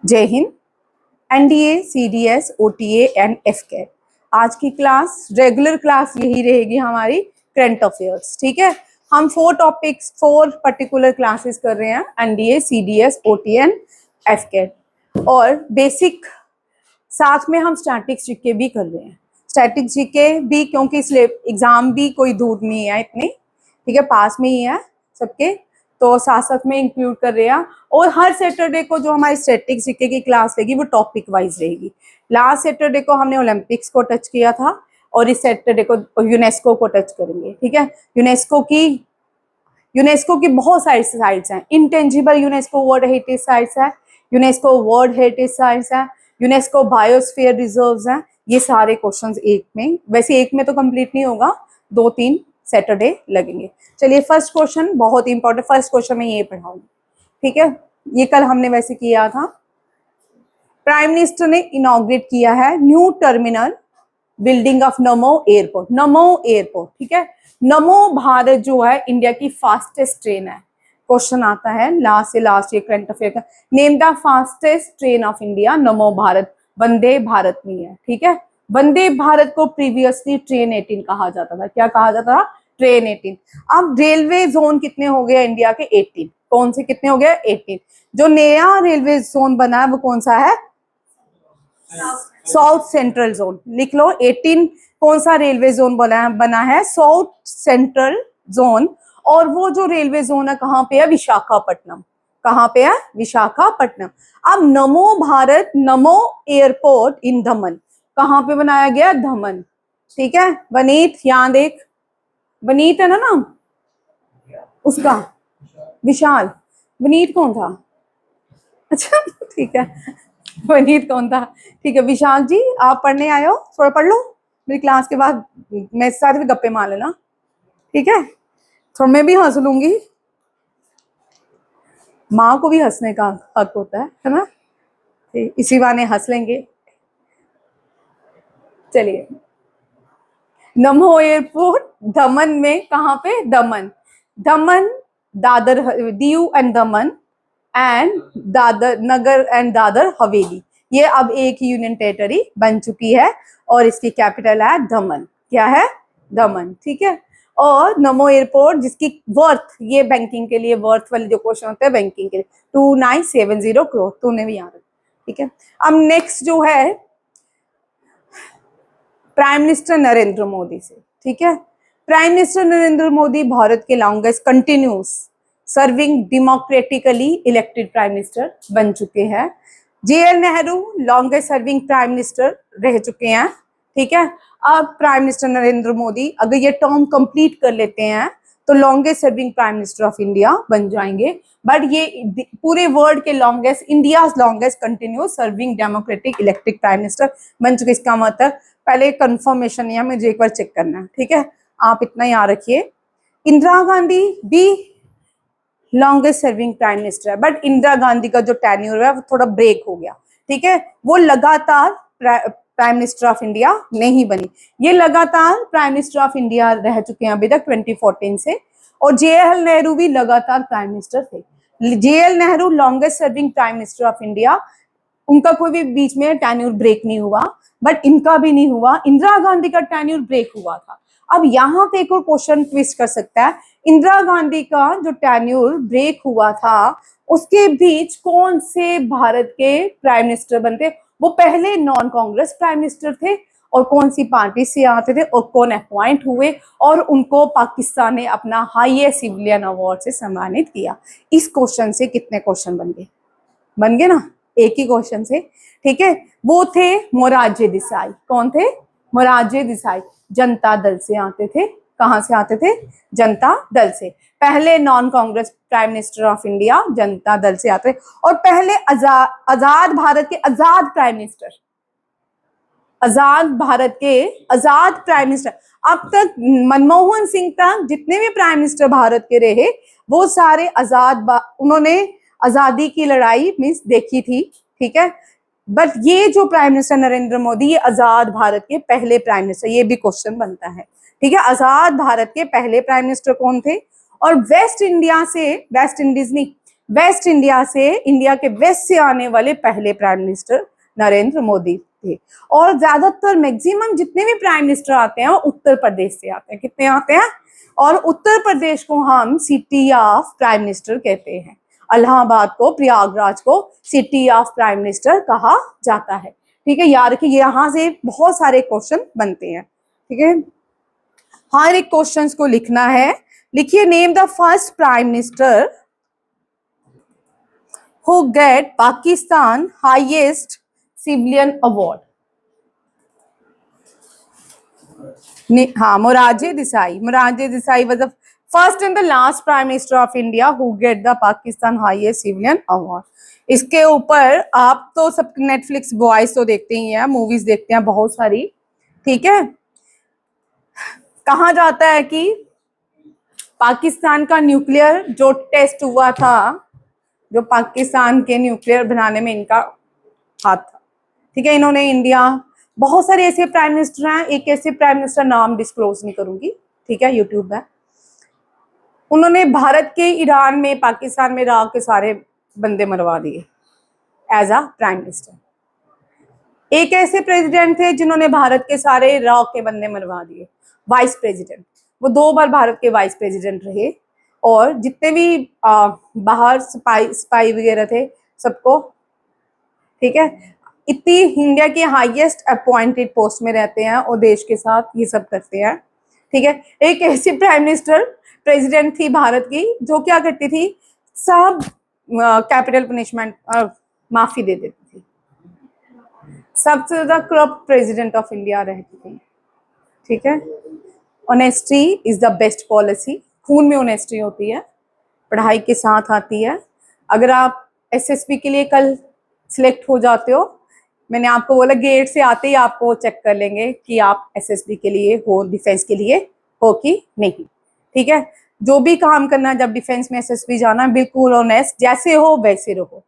जय हिंद। NDA, CDS, OTA and FK. आज की क्लास रेगुलर क्लास यही रहेगी हमारी, करंट अफेयर्स। ठीक है, हम 4 पर्टिकुलर क्लासेस कर रहे हैं, एनडीए, सीडीएस, ओटीए एंड एफके। और बेसिक साथ में हम स्टैटिक्स जीके भी कर रहे हैं। स्टैटिक जीके भी क्योंकि इसलिए एग्जाम भी कोई दूर नहीं है इतनी, ठीक है, पास में ही है सबके, तो साथ साथ में इंक्लूड कर रहे हैं। और हर सैटरडे को जो हमारी स्टैटिक जीके की क्लास रहेगी वो टॉपिक वाइज रहेगी। लास्ट सैटरडे को हमने ओलंपिक्स को टच किया था और इस सैटरडे को यूनेस्को को टच करेंगे। ठीक है, यूनेस्को की बहुत सारी साइट्स हैं। Intangible UNESCO world heritage sites है, यूनेस्को वर्ल्ड हेरिटेज साइट्स है, यूनेस्को बायोस्फीयर रिजर्व्स हैं। ये सारे क्वेश्चंस एक में, वैसे एक में तो कंप्लीट नहीं होगा, 2-3 सैटरडे लगेंगे। चलिए, फर्स्ट क्वेश्चन बहुत इंपॉर्टेंट, फर्स्ट क्वेश्चन में ये पढ़ाऊंगी। ठीक है, ये कल हमने वैसे किया था। प्राइम मिनिस्टर ने इनॉग्रेट किया है new terminal building of NaMo airport. NaMo airport, ठीक है, नमो भारत जो है इंडिया की फास्टेस्ट ट्रेन है। क्वेश्चन आता है लास्ट से लास्ट, ये करंट अफेयर का। Name the fastest train of India, नमो भारत, वंदे भारत नहीं है। ठीक है, वंदे भारत को प्रीवियसली ट्रेन 18 कहा जाता था। क्या कहा जाता था? ट्रेन 18। अब रेलवे जोन कितने हो गए इंडिया के? 18। कौन से कितने हो गए? 18। जो नया रेलवे जोन बना है वो कौन सा है? South central zone. लिख लो, 18 कौन सा रेलवे जोन बना है? South central zone. और वो जो रेलवे जोन है कहाँ पे है? विशाखापट्टनम। कहाँ पे है? विशाखापट्टनम। अब नमो भारत, नमो एयरपोर्ट इन दमन कहाँ पे बनाया गया? दमन। ठीक है, वनीत यहाँ देख, वनीत है ना नाम उसका? विशाल। वनीत कौन था? अच्छा ठीक है, वनीत कौन था? ठीक है, विशाल जी आप पढ़ने आए हो, थोड़ा पढ़ लो मेरी क्लास के बाद, मेरे साथ भी गप्पे मार लेना। ठीक है, थोड़ा मैं भी हंस लूंगी, माँ को भी हंसने का हक होता है ना? इसी बहाने हंस लेंगे। चलिए, नमो एयरपोर्ट दमन में, कहाँ पे? दमन। दमन, Dadar, Diu and Daman and Dadar Nagar and Dadar हवेली, ये अब एक ही यूनियन टेरिटरी बन चुकी है और इसकी कैपिटल है दमन। क्या है? दमन। ठीक है, और नमो एयरपोर्ट जिसकी वर्थ, ये बैंकिंग के लिए वर्थ वाले जो क्वेश्चन होते हैं बैंकिंग के लिए, 2970 करोड़, तूने भी याद रखा। ठीक है, अब नेक्स्ट जो है प्राइम मिनिस्टर नरेंद्र मोदी से। ठीक है, प्राइम मिनिस्टर नरेंद्र मोदी भारत के longest continuous serving democratically elected prime minister बन चुके हैं। JL Nehru longest serving prime minister रह चुके हैं। ठीक है, अब प्राइम मिनिस्टर नरेंद्र मोदी अगर ये टर्म कंप्लीट कर लेते हैं तो longest serving prime minister of India बन जाएंगे। बट ये पूरे वर्ल्ड के longest, India longest continuous serving democratic elected prime minister बन चुके। इसका मतलब पहले कंफर्मेशन है, मुझे एक बार चेक करना है। ठीक है, आप इतना याद रखिए। इंदिरा गांधी भी लॉन्गेस्ट सर्विंग प्राइम मिनिस्टर है, बट इंदिरा गांधी का जो टेन्योर है वो थोड़ा ब्रेक हो गया। ठीक है, वो लगातार प्राइम मिनिस्टर ऑफ इंडिया नहीं बनी। ये लगातार प्राइम मिनिस्टर ऑफ इंडिया रह चुके हैं अभी तक 2014 से। और जेएल नेहरू भी लगातार प्राइम मिनिस्टर थे। JL Nehru longest serving prime minister of India, उनका कोई भी बीच में टेन्योर ब्रेक नहीं हुआ, बट इनका भी नहीं हुआ। इंदिरा गांधी का टेन्योर ब्रेक हुआ था। अब यहाँ पे एक और क्वेश्चन ट्विस्ट कर सकता है, इंदिरा गांधी का जो टेन्योर ब्रेक हुआ था उसके बीच कौन से भारत के प्राइम मिनिस्टर बनते? वो पहले नॉन कांग्रेस प्राइम मिनिस्टर थे और कौन सी पार्टी से आते थे और कौन अपॉइंट हुए और उनको पाकिस्तान ने अपना हाईएस्ट सिविलियन अवार्ड से सम्मानित किया। इस क्वेश्चन से कितने क्वेश्चन बन गए? बन गए ना, एक ही क्वेश्चन से। ठीक है, वो थे मोरारजी देसाई। कौन थे? मोरारजी देसाई जनता दल से आते थे। कहां से आते थे? जनता दल से। पहले non Congress prime minister of India Janata Dal से आते थे। और पहले आजाद भारत के आजाद प्राइम मिनिस्टर, आजाद भारत के आजाद प्राइम मिनिस्टर, अब तक मनमोहन सिंह तक जितने भी प्राइम मिनिस्टर भारत के रहे वो सारे आजाद, उन्होंने आजादी की लड़ाई मीन्स देखी थी। ठीक है, बट ये जो प्राइम मिनिस्टर नरेंद्र मोदी, ये आजाद भारत के पहले प्राइम मिनिस्टर, ये भी क्वेश्चन बनता है। ठीक है, आजाद भारत के पहले प्राइम मिनिस्टर कौन थे? और वेस्ट इंडिया से, वेस्ट इंडीज नहीं, वेस्ट इंडिया से, इंडिया के वेस्ट से आने वाले पहले प्राइम मिनिस्टर नरेंद्र मोदी थे। और ज्यादातर मैक्सिमम जितने भी प्राइम मिनिस्टर आते हैं वो उत्तर प्रदेश से आते हैं। कितने आते हैं? और उत्तर प्रदेश को हम सिटी ऑफ प्राइम मिनिस्टर कहते हैं। इलाहाबाद को, प्रयागराज को सिटी ऑफ प्राइम मिनिस्टर कहा जाता है। ठीक है, याद रखिए, यहाँ से बहुत सारे क्वेश्चन बनते हैं। ठीक है, हर एक क्वेश्चन को लिखना है। लिखिए, name the first prime minister who get Pakistan highest civilian award. हाँ, Morarji Desai. Morarji Desai was the first and the last prime minister of India who get the Pakistan highest civilian award. इसके ऊपर आप तो सब नेटफ्लिक्स बॉयज तो देखते ही हैं, मूवीज देखते हैं बहुत सारी। ठीक है, कहा जाता है कि पाकिस्तान का न्यूक्लियर जो टेस्ट हुआ था, जो पाकिस्तान के न्यूक्लियर बनाने में इनका हाथ था। ठीक है, इन्होंने इंडिया, बहुत सारे ऐसे प्राइम मिनिस्टर हैं, एक ऐसे प्राइम मिनिस्टर नाम डिस्क्लोज नहीं करूंगी, ठीक है, यूट्यूब है, उन्होंने भारत के ईरान में, पाकिस्तान में रह के सारे बंदे मरवा दिए एज अ प्राइम मिनिस्टर। एक ऐसे प्रेसिडेंट थे जिन्होंने भारत के सारे रह के बंदे मरवा दिए, वाइस प्रेसिडेंट। वो 2 बार भारत के वाइस प्रेसिडेंट रहे, और जितने भी बाहर स्पाई वगैरह थे सबको, ठीक है, इतनी इंडिया के हाईएस्ट अपॉइंटेड पोस्ट में रहते हैं और देश के साथ ये सब करते हैं। ठीक है, एक ऐसी प्राइम मिनिस्टर प्रेसिडेंट थी भारत की जो क्या करती थी, सब कैपिटल पनिशमेंट माफी दे देती थी। सबसे ज्यादा करप्ट प्रेसिडेंट ऑफ इंडिया रहती थी। ठीक है, honesty is the best policy. खून में ऑनेस्टी होती है, पढ़ाई के साथ आती है। अगर आप एसएसबी के लिए कल सिलेक्ट हो जाते हो, मैंने आपको बोला गेट से आते ही आपको चेक कर लेंगे कि आप एसएसबी के लिए हो, डिफेंस के लिए हो कि नहीं। ठीक है, जो भी काम करना जब डिफेंस में एसएसबी जाना, बिल्कुल ऑनेस्ट, जैसे हो वैसे रहो,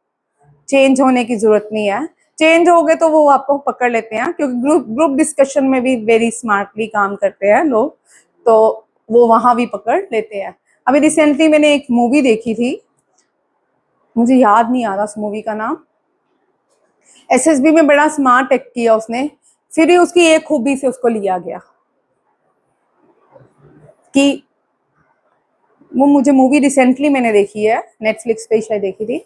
चेंज होने की जरूरत नहीं है। चेंज हो गए तो वो आपको पकड़ लेते हैं, क्योंकि ग्रुप डिस्कशन में भी वेरी स्मार्टली काम करते हैं लोग, तो वो वहां भी पकड़ लेते हैं। अभी रिसेंटली मैंने एक मूवी देखी थी, मुझे याद नहीं आ रहा उस मूवी का नाम। एसएसबी में बड़ा स्मार्ट एक्ट किया उसने, फिर ही उसकी एक खूबी से उसको लिया गया कि वो, मुझे मूवी रिसेंटली मैंने देखी है, नेटफ्लिक्स पे शायद देखी थी,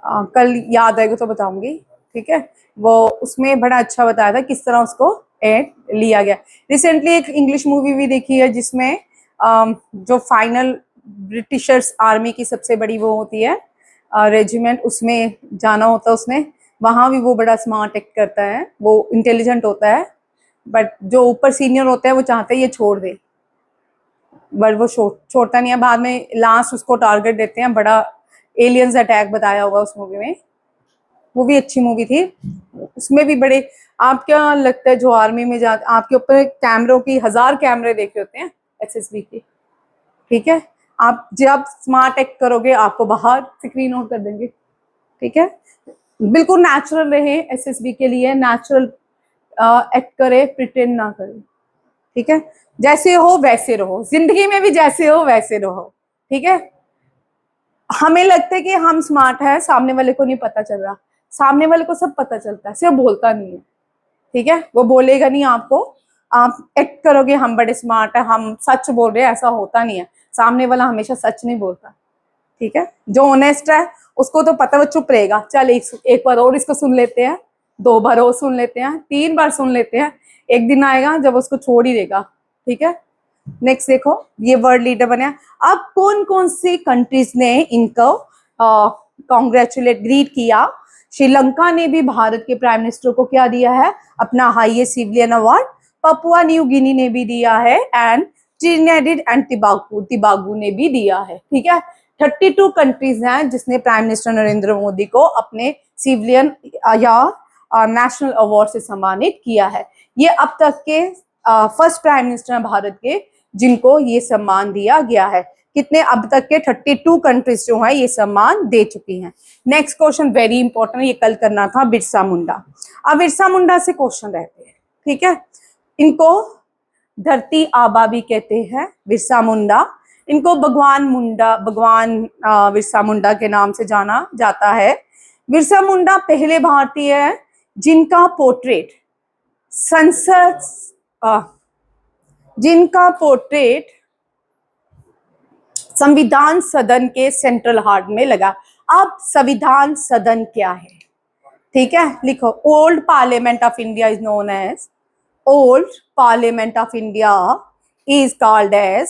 कल याद आएगा तो बताऊंगी। ठीक है, वो उसमें बड़ा अच्छा बताया था किस तरह उसको लिया गया। रिसेंटली एक इंग्लिश मूवी भी देखी है जिसमें जो फाइनल ब्रिटिशर्स आर्मी की सबसे बड़ी वो होती है रेजिमेंट, उसमें जाना होता है उसने, वहां भी वो बड़ा स्मार्ट एक्ट करता है, वो इंटेलिजेंट होता है, बट जो ऊपर सीनियर होता है वो चाहते हैं ये छोड़ दे, बट वो छोड़ता नहीं है। बाद में लास्ट उसको टारगेट देते हैं, बड़ा एलियंस अटैक बताया होगा उस मूवी में, वो भी अच्छी मूवी थी। उसमें भी बड़े, आप क्या लगता है जो आर्मी में जाते, आपके ऊपर कैमरों की 1000 कैमरे देखे होते हैं एसएसबी के। ठीक है, आप जब स्मार्ट एक्ट करोगे आपको बाहर स्क्रीन आउट कर देंगे। ठीक है, बिल्कुल नेचुरल रहे, एसएसबी के लिए नेचुरल एक्ट करे, प्रिटेंड ना करे। ठीक है, जैसे हो वैसे रहो, जिंदगी में भी जैसे हो वैसे रहो। ठीक है, हमें लगता है कि हम स्मार्ट है, सामने वाले को नहीं पता चल रहा, सामने वाले को सब पता चलता है, सिर्फ बोलता नहीं है। ठीक है, वो बोलेगा नहीं आपको, आप एक्ट करोगे हम बड़े स्मार्ट है, हम सच बोल रहे हैं, ऐसा होता नहीं है, सामने वाला हमेशा सच नहीं बोलता। ठीक है, जो ऑनेस्ट है उसको तो पता, वो चुप रहेगा, चल एक बार और इसको सुन लेते हैं, 2 बार और सुन लेते हैं, 3 बार सुन लेते हैं, एक दिन आएगा जब उसको छोड़ ही देगा। ठीक है, नेक्स्ट देखो, ये वर्ल्ड लीडर बने। अब कौन कौन सी कंट्रीज ने इनको कॉन्ग्रेचुलेट ग्रीट किया? श्रीलंका ने भी भारत के प्राइम मिनिस्टर को क्या दिया है? अपना highest civilian award. Papua New Guinea ने भी दिया है, एंड ट्रिनिडेड एंड टोबैगो ने भी दिया है। ठीक है, 32 कंट्रीज हैं जिसने प्राइम मिनिस्टर नरेंद्र मोदी को अपने सिविलियन या नेशनल अवार्ड से सम्मानित किया है। ये अब तक के फर्स्ट प्राइम मिनिस्टर हैं भारत के जिनको ये सम्मान दिया गया है। कितने? अब तक के 32 कंट्रीज जो है ये सम्मान दे चुकी हैं। नेक्स्ट क्वेश्चन वेरी इंपॉर्टेंट, ये कल करना था, बिरसा मुंडा। अब बिरसा मुंडा से क्वेश्चन रहते हैं। ठीक है, इनको धरती आबा भी कहते हैं, बिरसा मुंडा इनको भगवान बिरसा मुंडा के नाम से जाना जाता है। बिरसा मुंडा पहले भारतीय है जिनका पोर्ट्रेट संविधान सदन के सेंट्रल हार्ट में लगा। अब संविधान सदन क्या है, ठीक है, लिखो। Old parliament of India is known as, old parliament of India is called as,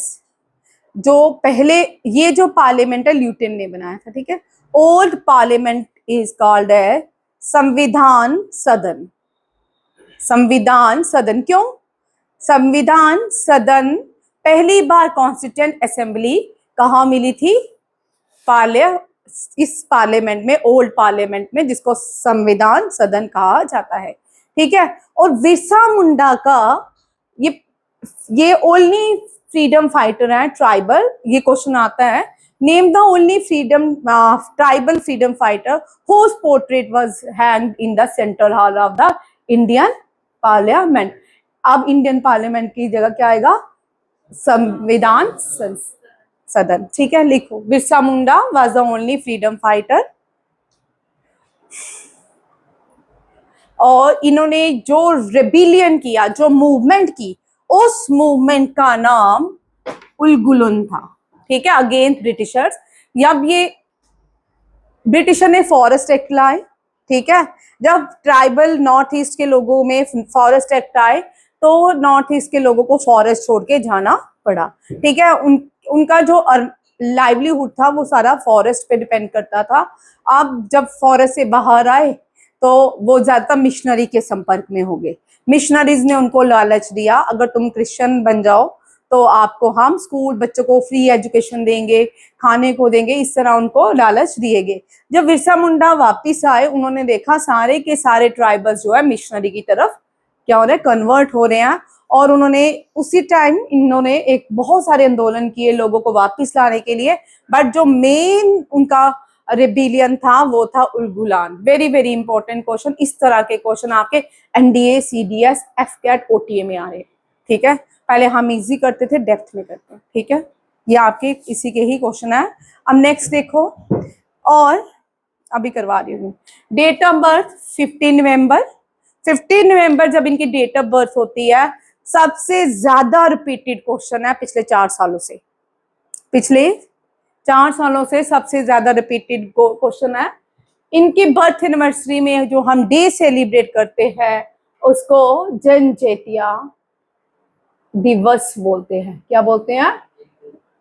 जो पहले ये जो पार्लियामेंट है ल्यूटन ने बनाया था, ठीक है। Old parliament is called as Samvidhan Sadan. संविधान सदन क्यों? संविधान सदन पहली बार कॉन्स्टिट्यूएंट असेंबली कहाँ मिली थी? इस पार्लियामेंट में, ओल्ड पार्लियामेंट में, जिसको संविधान सदन कहा जाता है, ठीक है। और बिरसा मुंडा का ये ओनली फ्रीडम फाइटर है ट्राइबल। ये क्वेश्चन आता है, name the only freedom tribal freedom fighter whose portrait was hanged in the central hall of the Indian Parliament। अब इंडियन पार्लियामेंट की जगह क्या आएगा? संविधान सदन, ठीक है, लिखो। Birsa Munda was the only freedom fighter, और इन्होंने जो रेबिलियन किया, जो मूवमेंट की, उस मूवमेंट का नाम उलगुलन था, ठीक है, अगेंस्ट ब्रिटिशर्स। जब ये ब्रिटिशर ने फॉरेस्ट एक्ट लाए, ठीक है, जब ट्राइबल नॉर्थ ईस्ट के लोगों में फॉरेस्ट एक्ट आए तो नॉर्थ ईस्ट के लोगों को फॉरेस्ट छोड़ के जाना पड़ा, ठीक है। उनका जो लाइवलीहुड था वो सारा फॉरेस्ट पे डिपेंड करता था। अब जब फॉरेस्ट से बाहर आए तो वो ज्यादातर मिशनरी के संपर्क में हो गए। मिशनरीज ने उनको लालच दिया, अगर तुम क्रिश्चियन बन जाओ तो आपको हम स्कूल बच्चों को फ्री एजुकेशन देंगे, खाने को देंगे, इस तरह उनको लालच दिए गए। जब बिरसा मुंडा वापिस आए, उन्होंने देखा सारे के सारे ट्राइबल्स जो है मिशनरी की तरफ क्या हो रहे हैं, कन्वर्ट हो रहे हैं। और उन्होंने उसी टाइम इन्होंने एक बहुत सारे आंदोलन किए लोगों को वापिस लाने के लिए, बट जो मेन उनका रेबिलियन था वो था Ulgulan. Very very important question. इस तरह के क्वेश्चन आपके एनडीए, सीडीएस, एफकेट, ओटीए में आ रहे हैं, ठीक है। पहले हम इजी करते थे, डेप्थ में करते हैं, ठीक है। ये आपके इसी के ही क्वेश्चन है। अब नेक्स्ट देखो, और अभी करवा रही हूँ। डेट ऑफ बर्थ 15 नवंबर। 15 नवंबर जब इनकी डेट ऑफ बर्थ होती है, सबसे ज्यादा रिपीटेड क्वेश्चन है पिछले 4 सालों से। पिछले 4 सालों से सबसे ज्यादा रिपीटेड क्वेश्चन है। इनकी बर्थ एनिवर्सरी में जो हम डे सेलिब्रेट करते हैं उसको जनजातीय दिवस बोलते हैं। क्या बोलते हैं?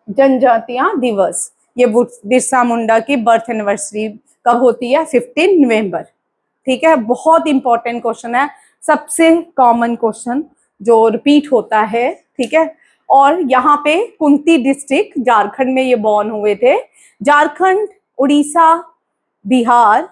जनजातीय दिवस। ये बिरसा मुंडा की बर्थ एनिवर्सरी कब होती है? 15 नवंबर, ठीक है। बहुत इंपॉर्टेंट क्वेश्चन है, सबसे कॉमन क्वेश्चन जो रिपीट होता है, ठीक है। और यहाँ पे कुंती डिस्ट्रिक्ट झारखंड में ये बॉर्न हुए थे। झारखंड, उड़ीसा, बिहार,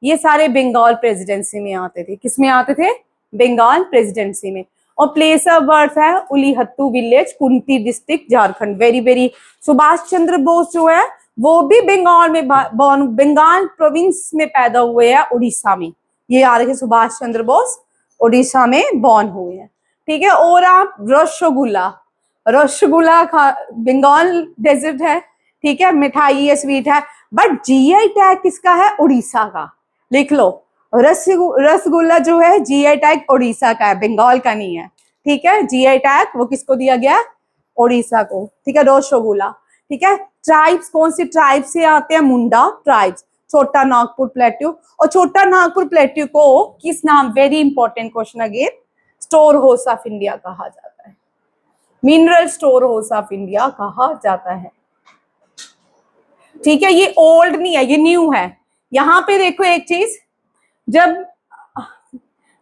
ये सारे बंगाल प्रेसिडेंसी में आते थे। किस में आते थे? बंगाल प्रेसिडेंसी में। और प्लेस ऑफ बर्थ है Ulihatu village, Khunti district, Jharkhand. Very very. Subhash Chandra Bose जो है वो भी बंगाल में बंगाल प्रोविंस में पैदा हुए हैं, उड़ीसा में। ये आ रहे सुभाष चंद्र बोस उड़ीसा में बॉर्न हुए हैं, ठीक है। और आप रसगुल्ला, रसगुल्ला बंगाल डेजर्ट है, ठीक है, मिठाई है, स्वीट है, बट जीआई टैग किसका है? उड़ीसा का। लिख लो, रसगुल्ला जो है जीआई टैग उड़ीसा का है, बंगाल का नहीं है, ठीक है। जीआई टैग वो किसको दिया गया? उड़ीसा को, ठीक है, रसगुल्ला, ठीक है। ट्राइब्स कौन सी ट्राइब से आते हैं? मुंडा ट्राइब्स, छोटा नागपुर प्लेट्यू। और छोटा नागपुर प्लेट्यू को किस नाम, very important question again, store house of India कहा जाता है। Mineral store house of India कहा जाता है, ठीक है। ये ओल्ड नहीं है, ये न्यू है। यहाँ पे देखो एक चीज, जब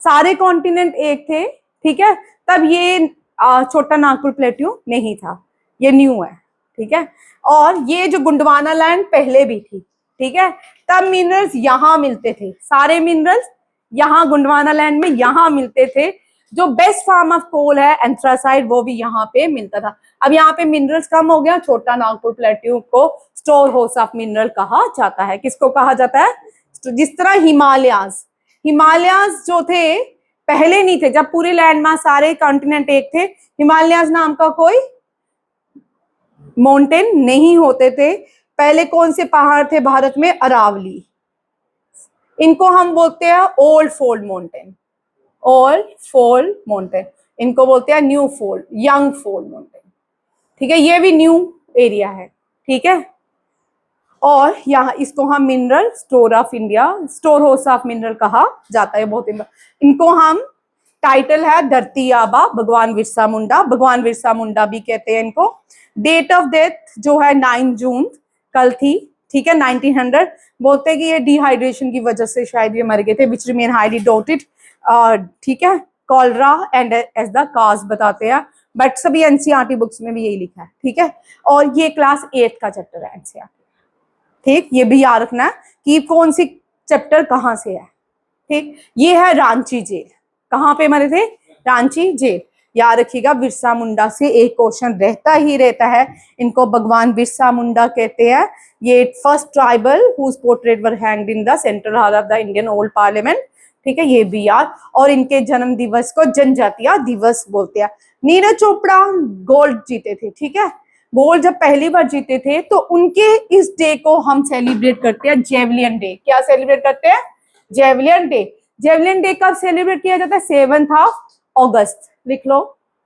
सारे कॉन्टिनेंट एक थे, ठीक है, तब ये छोटा नागपुर प्लेट्यू नहीं था, ये न्यू है, ठीक है। और ये जो गुंडवाना लैंड पहले भी थी, ठीक है, तब मिनरल्स यहाँ मिलते थे, सारे मिनरल्स यहाँ गुंडवाना लैंड में यहाँ मिलते थे। जो बेस्ट फॉर्म ऑफ कोल है एंथ्रासाइड, वो भी यहाँ पे मिलता था। अब यहाँ पे मिनरल्स कम हो गया, छोटा नागपुर प्लेट्यू को स्टोर हाउस ऑफ मिनरल कहा जाता है। किसको कहा जाता है? जिस तरह हिमालयास, हिमालयास जो थे पहले नहीं थे, जब पूरे लैंड मास सारे कॉन्टिनेंट एक थे, हिमालयास नाम का कोई माउंटेन नहीं होते थे। पहले कौन से पहाड़ थे भारत में? अरावली। इनको हम बोलते हैं old fold mountain, old fold mountain. इनको बोलते हैं new fold, young fold mountain. ठीक है, ये भी न्यू एरिया है। ठीक है, और यहाँ इसको हम mineral store of India, store house of mineral कहा जाता है। बहुत इनको हम टाइटल है धरती आबा भगवान बिरसा मुंडा, भगवान बिरसा मुंडा भी कहते हैं इनको। डेट ऑफ डेथ जो है 9 जून कल थी। ठीक है, 1900। बोलते हैं कि ये डिहाइड्रेशन की वजह से शायद ये मर गए थे, विच रिमेन हाईली डॉटेड। ठीक है, cholera and as the cause बताते हैं, बट सभी एनसीईआरटी बुक्स में भी यही लिखा है। ठीक है, और ये क्लास 8 का चैप्टर है एनसीईआरटी। ठीक, ये भी याद रखना कि कौन सी चैप्टर कहाँ से है। ठीक, ये है रांची जेल। कहाँ पे मरे थे? रांची जेल। याद रखिएगा, बिरसा मुंडा से एक क्वेश्चन रहता ही रहता है। इनको भगवान बिरसा मुंडा कहते हैं। ये first tribal whose portrait were hanged in the central hall of the Indian old parliament. ठीक है, ये भी याद। और इनके जन्म दिवस को जनजातीय दिवस बोलते हैं। नीरज चोपड़ा गोल्ड जीते थे। ठीक है, गोल्ड जब पहली बार जीते थे तो उनके इस डे को हम सेलिब्रेट करते हैं जेवलियन डे। क्या सेलिब्रेट करते हैं? Javelin day. जेवलियन डे कब सेलिब्रेट किया जाता है? 7 अगस्त। लिख लो।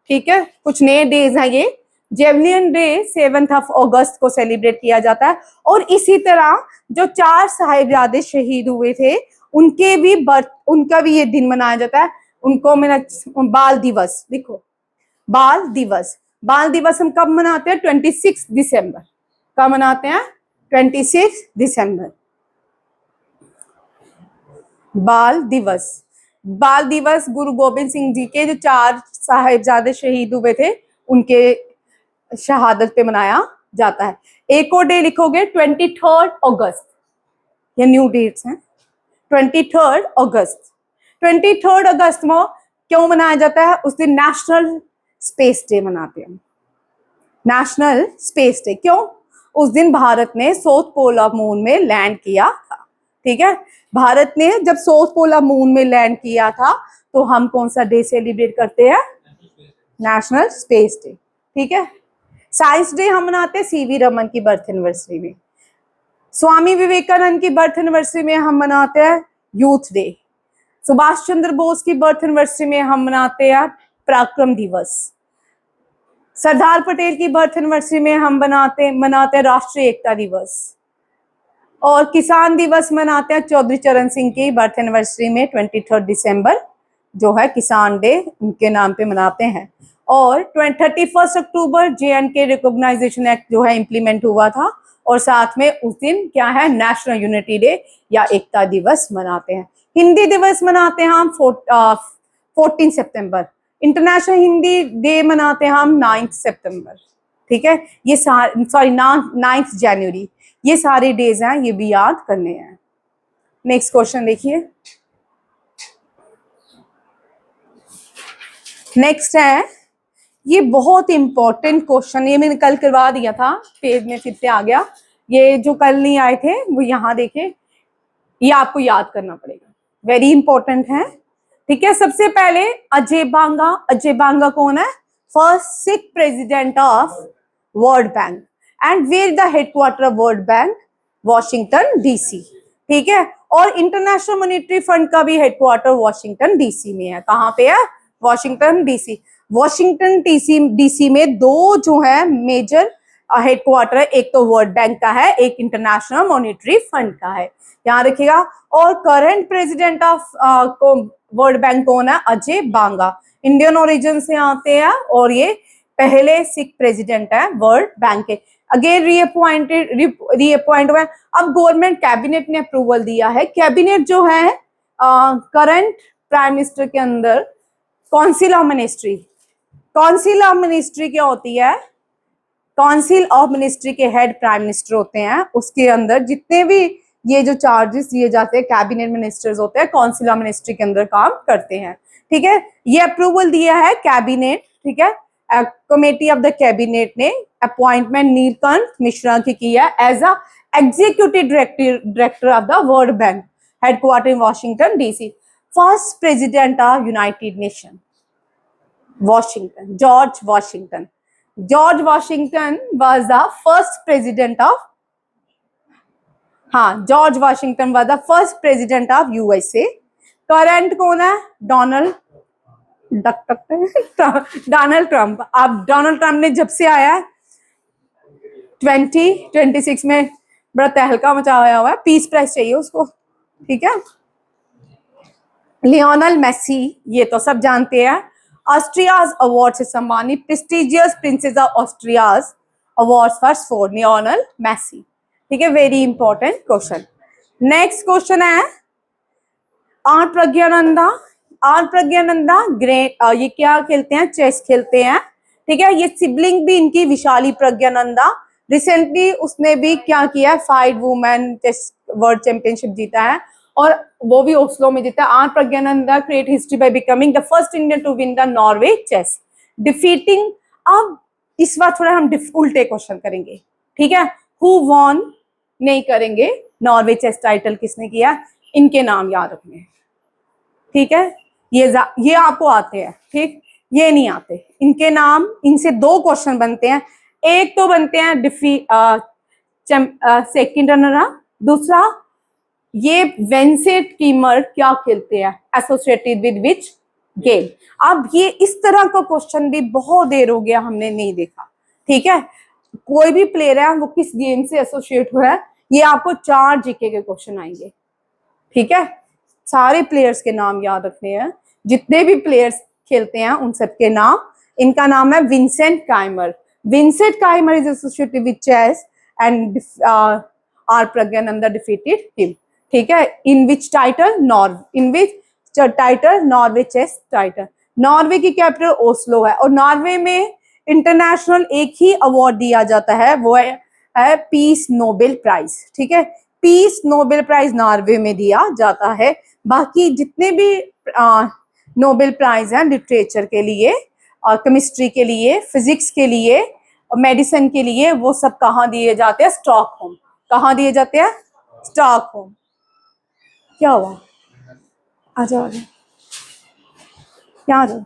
ठीक है, कुछ नए डेज हैं ये। जेवलियन डे 7 अगस्त को सेलिब्रेट किया जाता है। और इसी तरह जो 4 साहिबजादे शहीद हुए थे उनके भी उनका भी ये दिन मनाया जाता है। उनको मैंने बाल दिवस लिखो, बाल दिवस। बाल दिवस हम कब मनाते हैं? 26 दिसंबर। कब मनाते हैं? 26 दिसंबर, बाल दिवस। बाल दिवस गुरु गोबिंद सिंह जी के जो 4 साहिबजादे शहीद हुए थे उनके शहादत पे मनाया जाता है। एक और डे लिखोगे 23 अगस्त। ये न्यू डेट्स हैं। 23 अगस्त। 23 अगस्त में क्यों मनाया जाता है? उस दिन नेशनल स्पेस डे मनाते हैं। नेशनल स्पेस डे क्यों? उस दिन भारत ने साउथ पोल ऑफ मून में लैंड किया था। ठीक है, भारत ने जब साउथ पोल ऑफ मून में लैंड किया था तो हम कौन सा डे सेलिब्रेट करते हैं? National space day. ठीक है, साइंस डे हम मनाते हैं सीवी रमन की बर्थ एनिवर्सरी में। स्वामी विवेकानंद की बर्थ एनिवर्सरी में हम मनाते हैं यूथ डे। सुभाष चंद्र बोस की बर्थ एनिवर्सरी में हम मनाते हैं पराक्रम दिवस। सरदार पटेल की बर्थ एनिवर्सरी में हम मनाते हैं राष्ट्रीय एकता दिवस। और किसान दिवस मनाते हैं चौधरी चरण सिंह की बर्थ एनिवर्सरी में 23 दिसंबर जो है किसान डे उनके नाम पे मनाते हैं। और 31 अक्टूबर JNK रिकॉग्नाइजेशन एक्ट जो है इम्प्लीमेंट हुआ था। और साथ में उस दिन क्या है? नेशनल यूनिटी डे या एकता दिवस मनाते हैं। हिंदी दिवस मनाते हैं हम 14 सितंबर। इंटरनेशनल हिंदी डे मनाते हैं हम 9 सितंबर। ठीक है, ये सॉरी 9 जनवरी। ये सारे डेज हैं, ये भी याद करने हैं। नेक्स्ट क्वेश्चन देखिए। नेक्स्ट है, ये बहुत इंपॉर्टेंट क्वेश्चन, ये मैंने कल करवा दिया था, पेज में फिर से आ गया। ये जो कल नहीं आए थे वो यहाँ देखे, ये आपको याद करना पड़ेगा, वेरी इंपॉर्टेंट है। ठीक है, सबसे पहले अजय बांगा। अजय बांगा कौन है? First Sikh president of world bank. And where the headquarter of world bank? Washington DC। ठीक है, और इंटरनेशनल मॉनेटरी फंड का भी हेडक्वार्टर वॉशिंगटन DC में है। कहाँ पे है? Washington DC। वॉशिंगटन DC में 2 जो है मेजर हेडक्वार्टर है, एक तो वर्ल्ड बैंक का है, एक इंटरनेशनल मॉनेटरी फंड का है, याद रखिएगा। और current president of world bank कौन है? अजय बांगा। इंडियन ओरिजिन से आते हैं और ये पहले सिख प्रेसिडेंट है वर्ल्ड बैंक के। अगेन रीअपॉइंट हुआ। अब गवर्नमेंट कैबिनेट ने अप्रूवल दिया है। कैबिनेट जो है करंट प्राइम मिनिस्टर के अंदर council of ministry. Council of ministry क्या होती है? काउंसिल ऑफ मिनिस्ट्री के हेड प्राइम मिनिस्टर होते हैं। उसके अंदर जितने भी ये जो चार्जेस दिए जाते हैं कैबिनेट मिनिस्टर्स होते हैं, काउंसिल ऑफ मिनिस्ट्री के अंदर काम करते हैं। ठीक है, ये अप्रूवल दिया है कैबिनेट। ठीक है, कमेटी ऑफ द कैबिनेट ने अपॉइंटमेंट नीलकंठ मिश्रा की किया as a executive director of the world bank, headquarter in Washington DC। First president of United Nation, Washington, George Washington. George Washington was the first president of, हाँ, George Washington was the first president of USA. Current कौन है? Donald Duck tuck Donald Trump. अब Donald Trump ने जब से आया है 2026 में बड़ा तहलका मचाया हुआ है, पीस प्राइज चाहिए उसको, ठीक है। लियोनल मेसी, ये तो सब जानते हैं, ऑस्ट्रियाज अवार्ड से सम्मानित, prestigious princess of Asturias award first for Lionel Messi, ठीक है। Very important question. Next question है R Praggnanandhaa. R Praggnanandhaa great, ये क्या खेलते हैं? चेस खेलते हैं, ठीक है। ये सिबलिंग भी इनकी विशाली प्रज्ञानंदा, रिसेंटली उसने भी क्या किया है? 5 वुमेन चेस वर्ल्ड चैंपियनशिप जीता है, और वो भी ओस्लो में जीता है। R Praggnanandhaa create history by becoming the first Indian to win the Norway chess defeating. अब इस बार थोड़ा हम उल्टे क्वेश्चन करेंगे, ठीक है। हु वॉन नहीं करेंगे, नॉर्वे चेस टाइटल किसने किया, इनके नाम याद रखने, ठीक है। ये आपको आते हैं, ठीक, ये नहीं आते इनके नाम। इनसे 2 क्वेश्चन बनते हैं, एक तो बनते हैं सेकंड रनर, दूसरा ये वेंसेट कीमर क्या खेलते हैं, एसोसिएटेड विद विच गेम। अब ये इस तरह का क्वेश्चन भी बहुत देर हो गया हमने नहीं देखा, ठीक है। कोई भी प्लेयर है वो किस गेम से एसोसिएट हुआ है, ये आपको 4 जीके के क्वेश्चन आएंगे, ठीक है। सारे प्लेयर्स के नाम याद रखने हैं, जितने भी प्लेयर्स खेलते हैं उन सबके नाम। इनका नाम है Vincent Keymer. Vincent Keymer is associated with chess and R Praggnanandhaa defeated him, ठीक है। In which title? In which title? Norway chess title. Norway की कैपिटल ओस्लो है, और नॉर्वे में इंटरनेशनल एक ही अवार्ड दिया जाता है, वो है पीस नोबेल प्राइज, ठीक है। पीस नोबेल प्राइज नॉर्वे में दिया जाता है। बाकी जितने भी नोबेल प्राइज हैं लिटरेचर के लिए, केमिस्ट्री के लिए, फिजिक्स के लिए, मेडिसिन के लिए, वो सब कहाँ दिए जाते हैं? स्टॉकहोम। कहाँ दिए जाते हैं? स्टॉकहोम। क्या हुआ? आ जाओ, आ जाओ, यहाँ आ जाओ,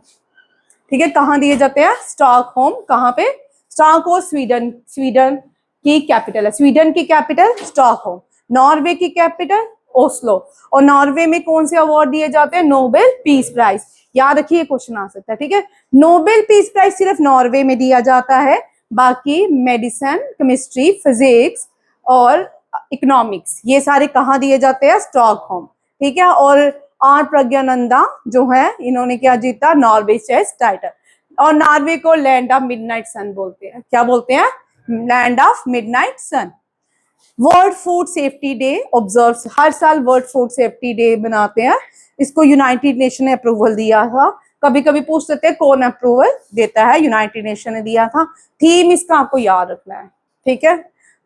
ठीक है। कहाँ दिए जाते हैं? स्टॉकहोम। कहाँ पे? स्टॉकहोम स्वीडन, स्वीडन की कैपिटल है। स्वीडन की कैपिटल स्टॉकहोम। नॉर्वे की कैपिटल ओस्लो। और नॉर्वे में कौन से अवार्ड दिए जाते हैं? Nobel peace prize. याद रखिए, क्वेश्चन आ सकता है, ठीक है। नोबेल पीस प्राइज सिर्फ नॉर्वे में दिया जाता है, बाकी मेडिसिन, केमिस्ट्री, फिजिक्स और इकोनॉमिक्स ये सारे कहाँ दिए जाते हैं? स्टॉकहोम, ठीक है। और आर प्रज्ञानंदा जो है, इन्होंने क्या जीता? Norway chess title. और नॉर्वे को लैंड ऑफ मिडनाइट सन बोलते हैं। क्या बोलते हैं? Land of midnight sun. World food safety day observe, हर साल वर्ल्ड फूड सेफ्टी डे बनाते हैं। इसको यूनाइटेड नेशन ने अप्रूवल दिया था। कभी कभी पूछ सकते हैं कौन अप्रूवल देता है? यूनाइटेड नेशन ने दिया था। थीम इसका आपको याद रखना है, ठीक है।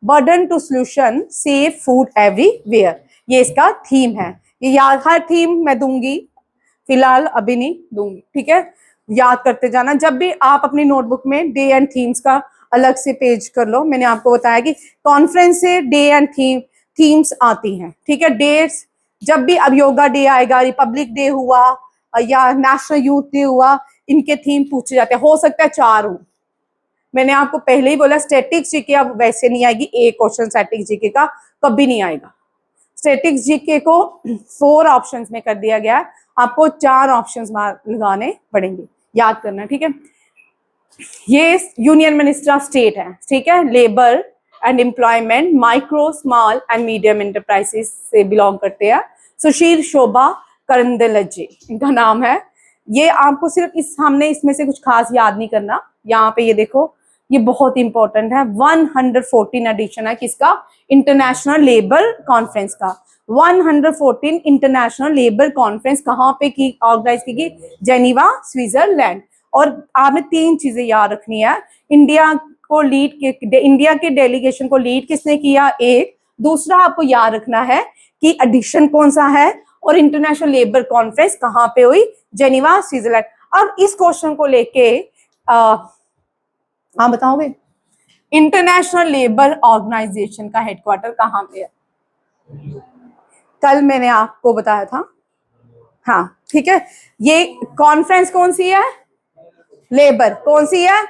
Burden to solution, safe food everywhere, ये इसका थीम है। ये याद, हर थीम मैं दूंगी, फिलहाल अभी नहीं दूंगी, ठीक है। याद करते जाना, जब भी आप अपनी नोटबुक में डे एंड थीम्स का अलग से पेज कर लो। मैंने आपको बताया कि कॉन्फ्रेंस से डे एंड थीम्स आती हैं, ठीक है। डेट्स जब भी, अब योगा डे आएगा, रिपब्लिक डे हुआ या नेशनल यूथ डे हुआ, इनके थीम पूछे जाते हैं। हो सकता है 4 हो, मैंने आपको पहले ही बोला स्टैटिक्स जीके अब वैसे नहीं आएगी, एक क्वेश्चन स्टैटिक्स जीके का कभी नहीं आएगा। स्टैटिक्स जीके को 4 ऑप्शंस में कर दिया गया है, आपको 4 ऑप्शंस लगाने पड़ेंगे, याद करना, ठीक है। ये यूनियन मिनिस्टर ऑफ स्टेट है, ठीक है। Labour and employment, micro small and medium enterprises से बिलोंग करते हैं। सुशील शोभा करंदलाजे इनका नाम है। ये आपको सिर्फ हमने इसमें से कुछ खास याद नहीं करना। यहाँ पे ये देखो, ये बहुत इंपॉर्टेंट है। 114 एडिशन है किसका? इंटरनेशनल लेबर कॉन्फ्रेंस का। 114 इंटरनेशनल लेबर कॉन्फ्रेंस कहाँ पे की, ऑर्गेनाइज की गई? Geneva, Switzerland. और आपने 3 चीजें याद रखनी है। इंडिया को इंडिया के डेलीगेशन को लीड किसने किया? एक। दूसरा आपको याद रखना है कि एडिशन कौन सा है, और इंटरनेशनल लेबर कॉन्फ्रेंस कहाँ पे हुई? Geneva, Switzerland. अब इस क्वेश्चन को लेके हाँ बताओगे, इंटरनेशनल लेबर ऑर्गेनाइजेशन का हेडक्वार्टर कहाँ पे है? कल मैंने आपको बताया था, हाँ, ठीक है। ये कॉन्फ्रेंस कौन सी है? लेबर कौन सी है?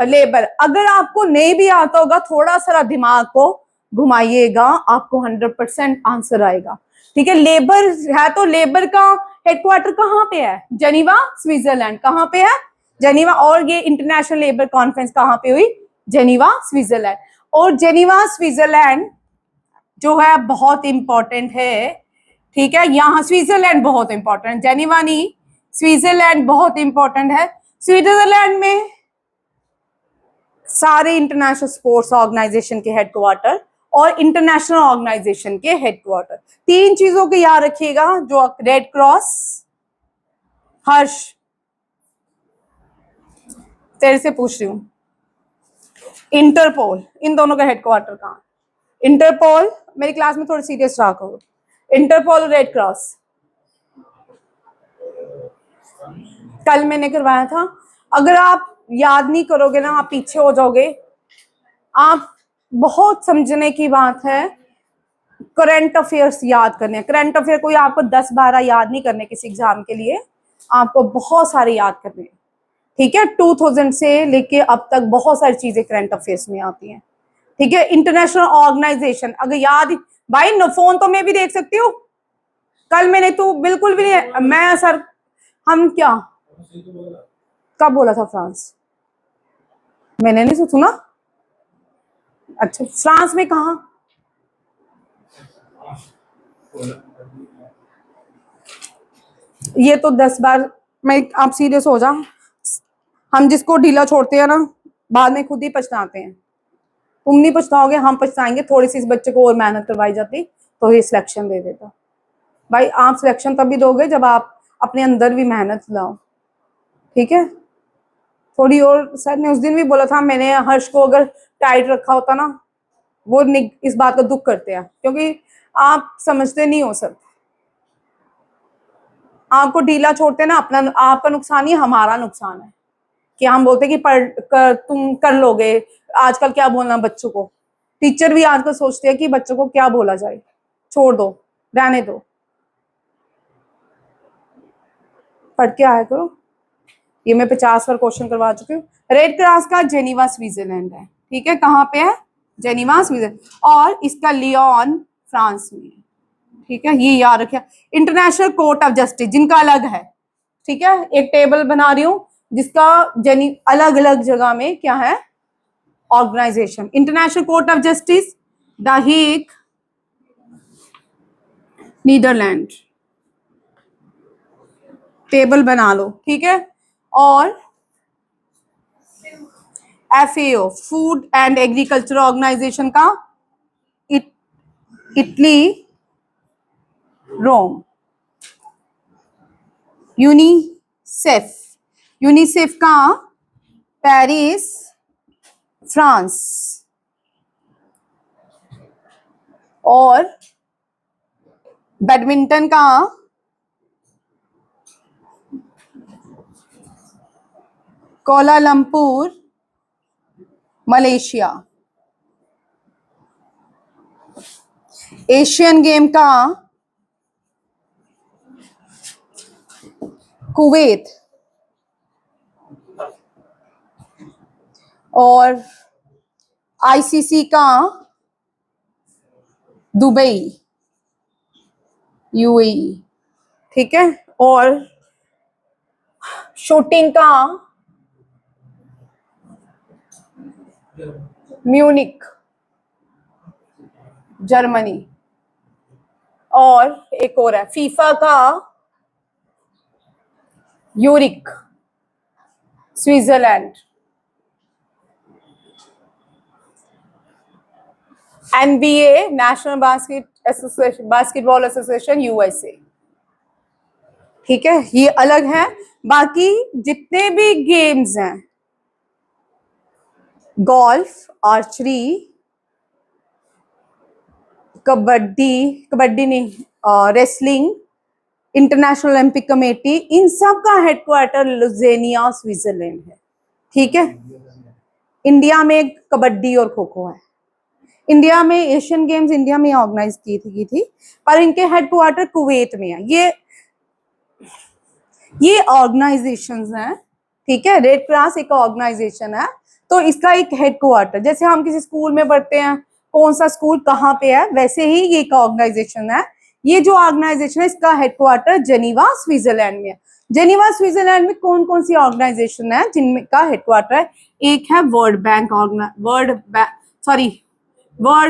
लेबर। अगर आपको नहीं भी आता होगा, थोड़ा सा दिमाग को घुमाइएगा, आपको 100% आंसर आएगा। ठीक है, लेबर है तो लेबर का हेडक्वार्टर कहाँ पे है? Geneva Switzerland. कहाँ पे है? जेनीवा। और ये इंटरनेशनल लेबर कॉन्फ्रेंस कहाँ पे हुई? Geneva Switzerland. और जेनीवा स्विट्जरलैंड जो है बहुत इंपॉर्टेंट है। ठीक है, यहाँ स्विट्जरलैंड बहुत इंपॉर्टेंट, जेनीवा नहीं, स्विट्जरलैंड बहुत इंपॉर्टेंट है। स्विट्जरलैंड में सारे इंटरनेशनल स्पोर्ट्स ऑर्गेनाइजेशन के हेडक्वार्टर और इंटरनेशनल ऑर्गेनाइजेशन के हेडक्वार्टर, तीन चीजों को याद रखिएगा। जो रेड क्रॉस, हर्ष तेरे से पूछ रही हूं, इंटरपोल, इन दोनों का हेडक्वार्टर कहाँ? इंटरपोल, मेरी क्लास में थोड़ी सीरियस रहा करो। इंटरपोल और रेड क्रॉस कल मैंने करवाया था। अगर आप याद नहीं करोगे ना, आप पीछे हो जाओगे। आप बहुत समझने की बात है, करंट अफेयर्स याद करने। करंट अफेयर कोई आपको 10-12 याद नहीं करने किसी एग्जाम के लिए, आपको बहुत सारे याद करने। ठीक है, 2000 से लेके अब तक बहुत सारी चीजें करंट अफेयर्स में आती हैं। ठीक है, इंटरनेशनल ऑर्गेनाइजेशन अगर याद, भाई न फोन तो मैं भी देख सकती हूँ। कल मैंने तो बिल्कुल भी नहीं, मैं सर हम क्या कब बोला था? फ्रांस मैंने नहीं सुना। अच्छा, फ्रांस में कहा? ये तो 10 बार, मैं आप सीरियस हो जा। हम जिसको ढीला छोड़ते हैं ना, बाद में खुद ही पछताते हैं। तुम नहीं पछताओगे, हम पछताएंगे। थोड़ी सी इस बच्चे को और मेहनत करवाई जाती तो ये सिलेक्शन दे देता। भाई आप सिलेक्शन तभी दोगे जब आप अपने अंदर भी मेहनत लाओ। ठीक है, थोड़ी और। सर ने उस दिन भी बोला था, मैंने हर्ष को अगर टाइट रखा होता ना, वो इस बात का दुख करते हैं, क्योंकि आप समझते नहीं हो सर। आपको ढीला छोड़ते ना, अपना आपका नुकसान ही हमारा नुकसान है कि हम बोलते कि तुम कर लोगे। आजकल क्या बोलना बच्चों को, टीचर भी आजकल सोचते हैं कि बच्चों को क्या बोला जाए, छोड़ दो, रहने दो, पढ़ के आया करो। ये मैं 50 बार क्वेश्चन करवा चुकी हूँ। रेड क्रॉस का जेनीवा स्विट्जरलैंड है। ठीक है, कहाँ पे है? Geneva Switzerland. और इसका लियोन फ्रांस में है। ठीक है, ये याद रखिए। इंटरनेशनल कोर्ट ऑफ जस्टिस जिनका अलग है। ठीक है, एक टेबल बना रही हूं जिसका अलग अलग जगह में क्या है organisation. International court of justice the Hague, Netherland, table बना लो। ठीक है, और FAO food and agriculture organisation का इटली रोम। यूनिसेफ, यूनिसेफ का पेरिस फ्रांस। और बैडमिंटन का कोलालमपुर मलेशिया। एशियन गेम का कुवैत। और ICC का दुबई, UAE। ठीक है, और शूटिंग का म्यूनिक जर्मनी। और एक और है फीफा का uric Switzerland. NBA national basketball association USA। ठीक है, ये अलग है। बाकी जितने भी गेम्स हैं, गोल्फ, आर्चरी, कबड्डी, कबड्डी नहीं, रेसलिंग, इंटरनेशनल ओलंपिक कमेटी, इन सब का हेडक्वार्टर लुज़ेनिया स्विट्जरलैंड है। ठीक है, इंडिया में कबड्डी और खो खो है। इंडिया में एशियन गेम्स इंडिया में ऑर्गेनाइज की थी, पर इनके हेडक्वार्टर कुवैत में है। ये ऑर्गेनाइजेशंस हैं ठीक है, रेड क्रॉस एक ऑर्गेनाइजेशन है, तो इसका एक हेडक्वार्टर, जैसे हम किसी स्कूल में पढ़ते हैं कौन सा स्कूल कहाँ पे है, वैसे ही ये एक ऑर्गेनाइजेशन है। ये जो ऑर्गेनाइजेशन है इसका हेडक्वार्टर जेनीवा स्विट्जरलैंड में है। जेनीवा स्विट्जरलैंड में कौन कौन सी ऑर्गेनाइजेशन है जिनमें का हेडक्वार्टर है? एक है वर्ल्ड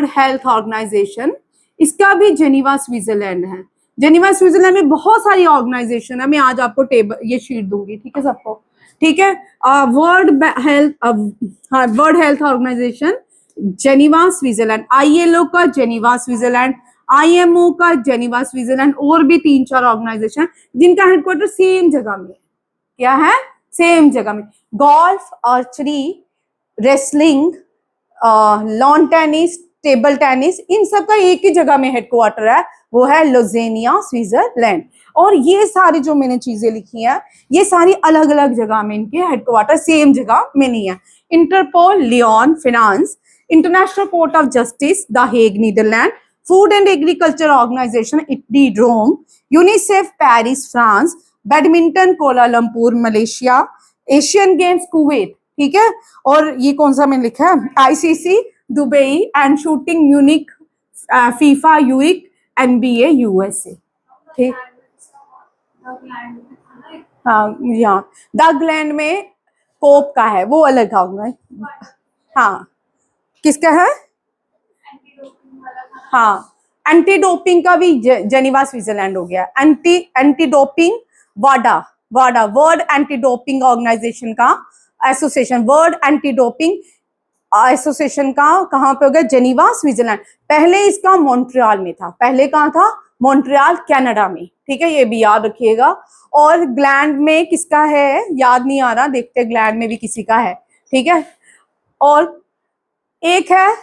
हेल्थ ऑर्गेनाइजेशन, इसका भी जेनीवा स्विट्जरलैंड है। जेनीवा स्विट्जरलैंड में बहुत सारी ऑर्गेनाइजेशन है, मैं आज आपको टेबल ये शीट दूंगी, ठीक है सबको, ठीक है। World health organisation Geneva Switzerland, ILO का जेनीवा स्विट्जरलैंड, आईएमओ का जेनीवा स्विट्जरलैंड, और भी 3-4 ऑर्गेनाइजेशन जिनका हेडक्वार्टर सेम जगह में है। क्या है? सेम जगह में। Golf, archery, wrestling, lawn tennis, table tennis, इन सब का एक ही जगह में हेडक्वार्टर है, वो है लोजेनिया स्विट्जरलैंड। और ये सारी जो मैंने चीजें लिखी हैं ये सारी अलग अलग जगह में इनके हेडक्वार्टर सेम जगह में नहीं है। Interpol Lyon France, international court of justice the Hague Netherlands, food and agriculture organization Italy Rome, UNICEF Paris France, badminton Kuala Lumpur Malaysia, Asian games Kuwait, ठीक है। और ये कौन सा मैंने लिखा है? ICC Dubai and shooting Munich, FIFA यूइक, एनबीए यूएसए, ठीक। हाँ, यहाँ डगलैंड में कोप का है, वो अलग होगा। हाँ, किसका है? हाँ, एंटी डोपिंग का भी जेनीवा स्विट्जरलैंड हो गया। एंटी डोपिंग वाडा, वर्ल्ड एंटी डोपिंग ऑर्गेनाइजेशन का association, world anti doping association का कहाँ पे हो गया? Geneva Switzerland. पहले इसका मॉन्ट्रियल में था, पहले कहाँ था? मॉन्ट्रियल कनाडा में, ठीक है, ये भी याद रखिएगा। और ग्लैंड में किसका है? याद नहीं आ रहा, देखते ग्लैंड में भी किसी का है, ठीक है। और एक है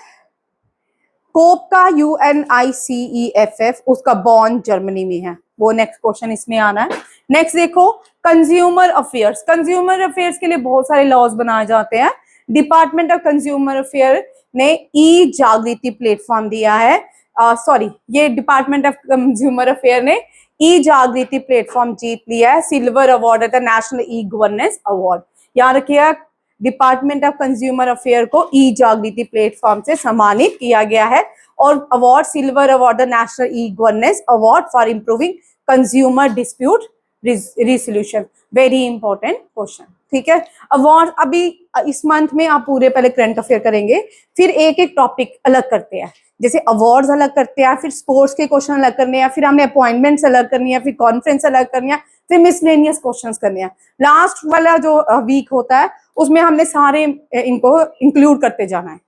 कोप का, UNICEFF, उसका बॉन जर्मनी में है, वो नेक्स्ट क्वेश्चन इसमें आना है। नेक्स्ट देखो कंज्यूमर अफेयर्स, कंज्यूमर अफेयर्स के लिए बहुत सारे लॉज बनाए जाते हैं। डिपार्टमेंट ऑफ कंज्यूमर अफेयर ने ई जागृति प्लेटफॉर्म दिया है, ये डिपार्टमेंट ऑफ कंज्यूमर अफेयर ने ई जागृति प्लेटफॉर्म जीत लिया है, सिल्वर अवार्ड है, नेशनल ई गवर्नेंस अवार्ड। याद रखिएगा, डिपार्टमेंट ऑफ कंज्यूमर अफेयर को ई जागृति प्लेटफॉर्म से सम्मानित किया गया है, और award silver award national e governance award for improving consumer dispute resolution. Very important question, ठीक है। अवार्ड अभी इस मंथ में आप पूरे पहले करंट अफेयर करेंगे, फिर एक एक टॉपिक अलग करते हैं, जैसे अवार्ड्स अलग करते हैं, फिर स्पोर्ट्स के क्वेश्चन अलग करने हैं, फिर हमने अपॉइंटमेंट्स अलग करनी है, फिर कॉन्फ्रेंस अलग करनी है, फिर मिसलेनियस क्वेश्चंस करने हैं। लास्ट वाला जो वीक होता है उसमें हमने सारे इनको इंक्लूड करते जाना है,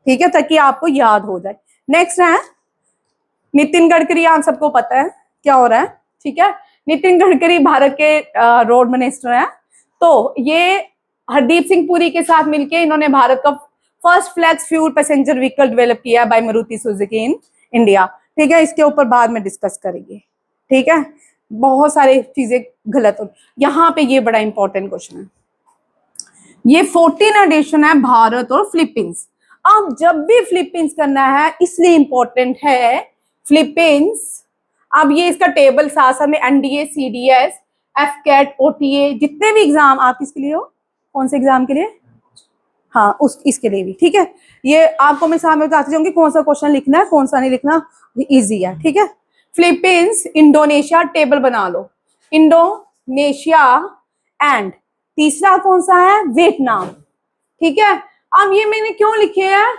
ठीक है, ताकि आपको याद हो जाए। नेक्स्ट है नितिन गडकरी, आप सबको पता है क्या हो रहा है, ठीक है। नितिन गडकरी भारत के रोड मिनिस्टर हैं, तो ये हरदीप सिंह पुरी के साथ मिलके इन्होंने भारत का first flex fuel passenger vehicle develop किया by Maruti Suzuki in India, ठीक है। इसके ऊपर बाद में डिस्कस करेंगे, ठीक है। बहुत सारी चीजें गलत हो, यहाँ पे ये बड़ा इंपॉर्टेंट क्वेश्चन है। ये 14 एडिशन है भारत और फिलीपींस। अब जब भी फिलीपींस करना है इसलिए इंपॉर्टेंट है फिलीपींस। अब ये इसका टेबल साथ साथ में एनडीए, सीडीएस, एफकेट, ओटीए, जितने भी एग्जाम आप किसके लिए हो, कौन से एग्जाम के लिए? हाँ, इसके लिए भी, ठीक है। ये आपको मैं सामने बताती जाऊंगी कौन सा क्वेश्चन लिखना है कौन सा नहीं लिखना, इजी है, ठीक है। फिलीपींस, इंडोनेशिया, टेबल बना लो, इंडोनेशिया एंड तीसरा कौन सा है? वियतनाम, ठीक है। अब ये मैंने क्यों लिखे हैं?